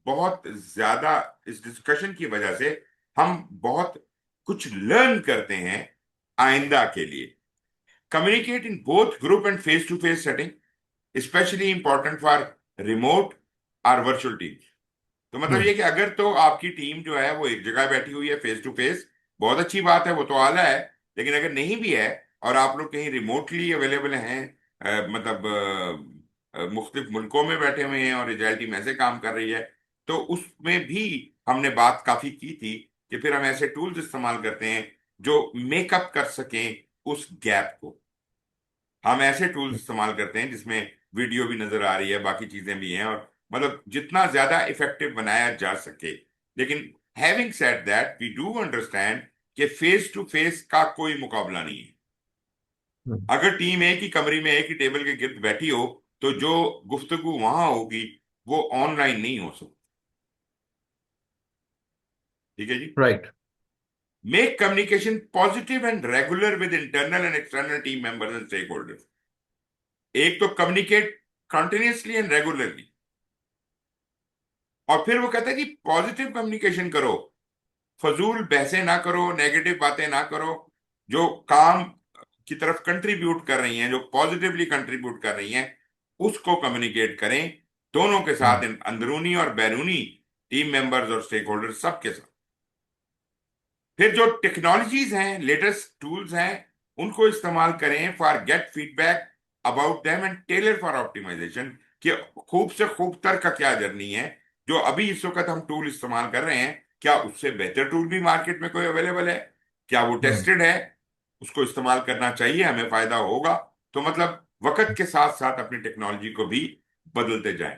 बहुत ज्यादा इस डिस्कशन की वजह से हम बहुत कुछ लर्न करते हैं आइंदा के लिए। Communicate in both group and face to face setting, specially important for remote और वर्चुअल टीम्स। तो मतलब हम्म। ये कि अगर तो आपकी टीम जो है वो एक जगह बैठी हुई है फेस टू फेस, बहुत अच्छी बात है, वो तो आला है। लेकिन अगर नहीं भी है और आप लोग कहीं रिमोटली अवेलेबल हैं, मतलब मुख्तलिफ मुल्कों में बैठे हुए हैं और एजाइल टीम ऐसे काम कर रही है, तो उसमें भी हमने बात काफी की थी कि फिर हम ऐसे टूल्स इस्तेमाल करते हैं जो मेकअप कर सकें उस गैप को। हम ऐसे टूल्स इस्तेमाल करते हैं जिसमें वीडियो भी नजर आ रही है, बाकी चीजें भी हैं, और मतलब जितना ज्यादा इफेक्टिव बनाया जा सके। लेकिन having said that we do understand कि फेस टू फेस का कोई मुकाबला नहीं है। हम्म। अगर टीम एक ही कमरे में एक ही टेबल के गिर्द बैठी हो, तो जो गुफ्तगू वहां होगी वो ऑनलाइन नहीं हो सकती। ठीक है जी। Right. Make communication positive and regular with internal and external team members and stakeholders. एक तो कम्युनिकेट कंटिन्यूसली एंड रेगुलरली, और फिर वो कहता है कि पॉजिटिव कम्युनिकेशन करो, फजूल बहसें ना करो, नेगेटिव बातें ना करो। जो काम की तरफ कंट्रीब्यूट कर रही हैं, जो पॉजिटिवली कंट्रीब्यूट कर रही हैं, उसको कम्युनिकेट करें, दोनों के साथ, हम्म। अंदरूनी और बैरूनी टीम मेंबर्स और स्टेक होल्डर सबके साथ। फिर जो टेक्नोलॉजीज हैं, लेटेस्ट टूल्स हैं, उनको इस्तेमाल करें for get feedback about them and tailor for optimization. कि खूब से खूब तर का क्या जर्नी है, जो अभी इस वक्त हम टूल इस्तेमाल कर रहे हैं, क्या उससे बेहतर टूल भी मार्केट में कोई अवेलेबल है, क्या वो हम्म। टेस्टेड है, उसको इस्तेमाल करना चाहिए, हमें फायदा होगा। तो मतलब वक्त के साथ साथ अपनी टेक्नोलॉजी को भी बदलते जाएं।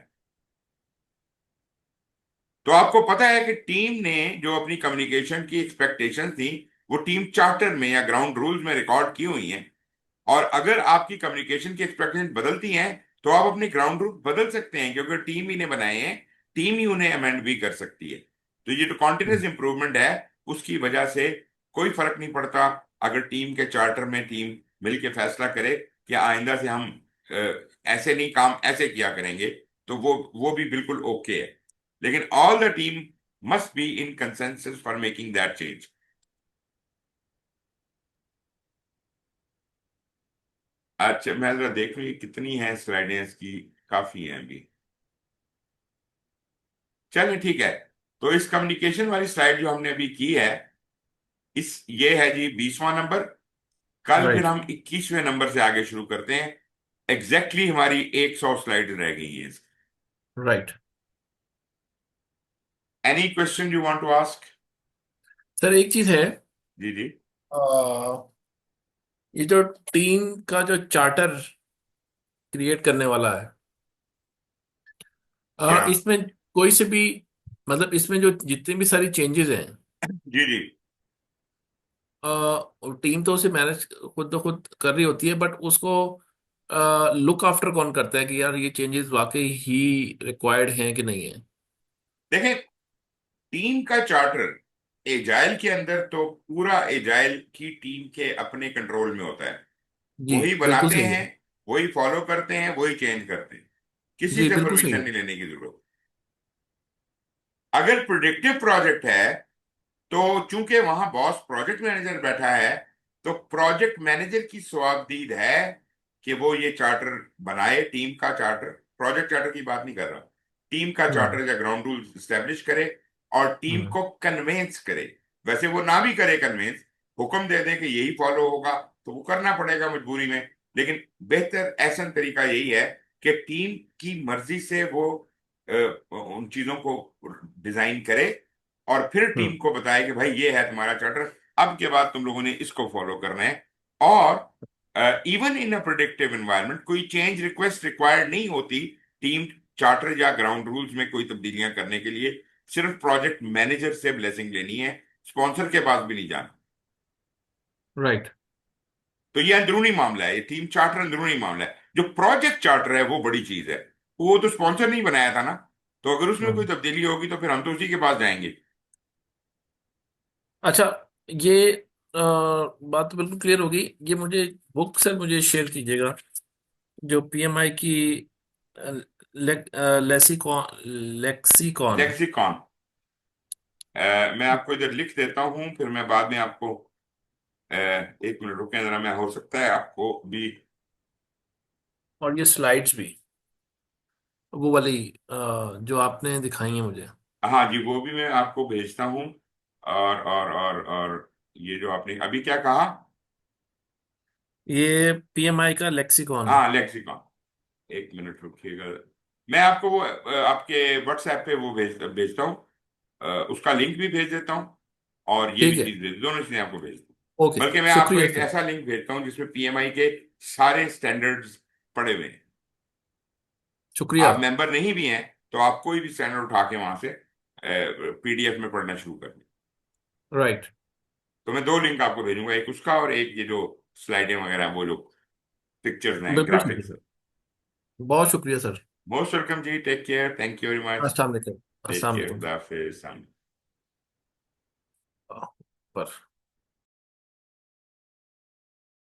तो आपको पता है कि टीम ने जो अपनी कम्युनिकेशन की एक्सपेक्टेशन थी, वो टीम चार्टर में या ग्राउंड रूल्स में रिकॉर्ड की हुई हैं। और अगर आपकी कम्युनिकेशन की एक्सपेक्टेशन बदलती हैं, तो आप अपने ग्राउंड रूल बदल सकते हैं, क्योंकि टीम ही ने बनाए हैं, टीम ही उन्हें अमेंड भी कर सकती है। तो ये जो कॉन्टिन्यूस हम्म। इंप्रूवमेंट है, उसकी वजह से कोई फर्क नहीं पड़ता अगर टीम के चार्टर में टीम मिलकर फैसला करे कि आइंदा से हम ऐसे नहीं, काम ऐसे किया करेंगे, तो वो भी बिल्कुल ओके है। लेकिन all the team must be in consensus for making that change. अच्छा, मैं जरा देख लूँ ये कितनी है स्लाइडें इसकी, काफी हैं अभी। चलिए ठीक है। तो इस कम्युनिकेशन वाली स्लाइड जो हमने अभी की है, इस ये है जी 20वां नंबर। कल फिर राइट। हम 21वें नंबर से आगे शुरू करते हैं। एग्जैक्टली हमारी 100 स्लाइड रह गई हैं। Right. Any question you want to ask? Sir एक चीज है, जी जी। ये जो टीम का जो चार्टर क्रिएट करने वाला है, क्या? इसमें कोई से भी, मतलब इसमें जो जितनी भी सारी चेंजेस हैं, जी जी। टीम तो उसे मैनेज खुद तो खुद कर रही होती है, बट उसको लुक आफ्टर कौन करता है कि यार ये चेंजेस वाकई ही रिक्वायर्ड हैं कि नहीं है? देखें, टीम का चार्टर एजाइल के अंदर तो पूरा एजाइल की टीम के अपने कंट्रोल में होता है। जी वही बिल्कुल बनाते सही हैं, है। वही फॉलो करते हैं, वही चेंज करते हैं, किसी जी से बिल्कुल सही परमिशन है। नहीं लेने की जरूरत। अगर प्रोडिक्टिव प्रोजेक्ट है, तो चूंकि वहां बॉस प्रोजेक्ट मैनेजर बैठा है, तो प्रोजेक्ट मैनेजर की सवाबदीद है कि वो ये चार्टर बनाए, टीम का चार्टर, प्रोजेक्ट चार्टर की बात नहीं कर रहा, टीम का हम्म। चार्टर या ग्राउंड रूल स्टैब्लिश करे और टीम हम्म। को कन्वेंस करे। वैसे वो ना भी करे कन्वेंस, हुक्म दे दे कि यही फॉलो होगा, तो वो करना पड़ेगा मजबूरी में। लेकिन बेहतर ऐसा तरीका यही है कि टीम की मर्जी से वो उन चीजों को डिजाइन करे और फिर टीम हम्म। को बताए कि भाई ये है तुम्हारा चार्टर, अब के बाद तुम लोगों ने इसको फॉलो करना है। और even in a predictive environment कोई चेंज रिक्वेस्ट रिक्वायर्ड नहीं होती टीम चार्टर या ग्राउंड रूल्स में कोई तब्दीलियां करने के लिए। सिर्फ प्रोजेक्ट मैनेजर से ब्लेसिंग लेनी है, स्पॉन्सर के पास भी नहीं जाना। राइट। तो ये अंदरूनी मामला है, ये टीम चार्टर अंदरूनी मामला है। जो प्रोजेक्ट चार्टर है वो बड़ी चीज है, वो तो स्पॉन्सर नहीं बनाया था ना, तो अगर उसमें कोई हम्म। तब्दीली होगी तो फिर हम तो उसी के पास जाएंगे। अच्छा, ये बात तो बिल्कुल क्लियर होगी। ये मुझे बुक से मुझे शेयर कीजिएगा, जो पीएमआई की लेक्सिकॉन लेक्सिकॉन। लेक्सिकॉन, मैं आपको इधर लिख देता हूं, फिर मैं बाद में आपको 1 मिनट रुकें जरा, मैं हो सकता है आपको भी। और ये स्लाइड्स भी, वो वाली जो आपने दिखाई है मुझे। हाँ जी, वो भी मैं आपको भेजता हूँ। और ये जो आपने अभी क्या कहा? ये पीएमआई का लेक्सिकॉन। हाँ, लेक्सिकॉन। 1 मिनट रुकिएगा, मैं आपको वो आपके व्हाट्सएप पे वो भेजता हूँ, उसका लिंक भी भेज देता हूँ और ये भी ठीक है। चीज दोनों चीजें आपको भेज दूँ। ओके। बल्कि मैं आपको शुक्रिया एक सर। ऐसा लिंक भेजता हूँ जिसमें पीएमआई के सारे स्टैंडर्ड्स पड़े हुए हैं। शुक्रिया। आप मेंबर नहीं भी हैं तो आप कोई भी स्टैंडर्ड उठा के वहां से पीडीएफ में पढ़ना शुरू कर दें। राइट। तो मैं 2 लिंक आपको भेजूंगा, एक उसका और एक ये जो स्लाइडें वगैरह हैं, वो जो पिक्चर्स हैं, बिल्कुल ठीक है ग्राफिक्स। सर। बहुत शुक्रिया सर। मोस्ट वेलकम जी, take care, thank you very much. अस्सलाम वालेकुम। टेक अस्सलाम केयर, वालेकुम। खुदा हाफिज। पर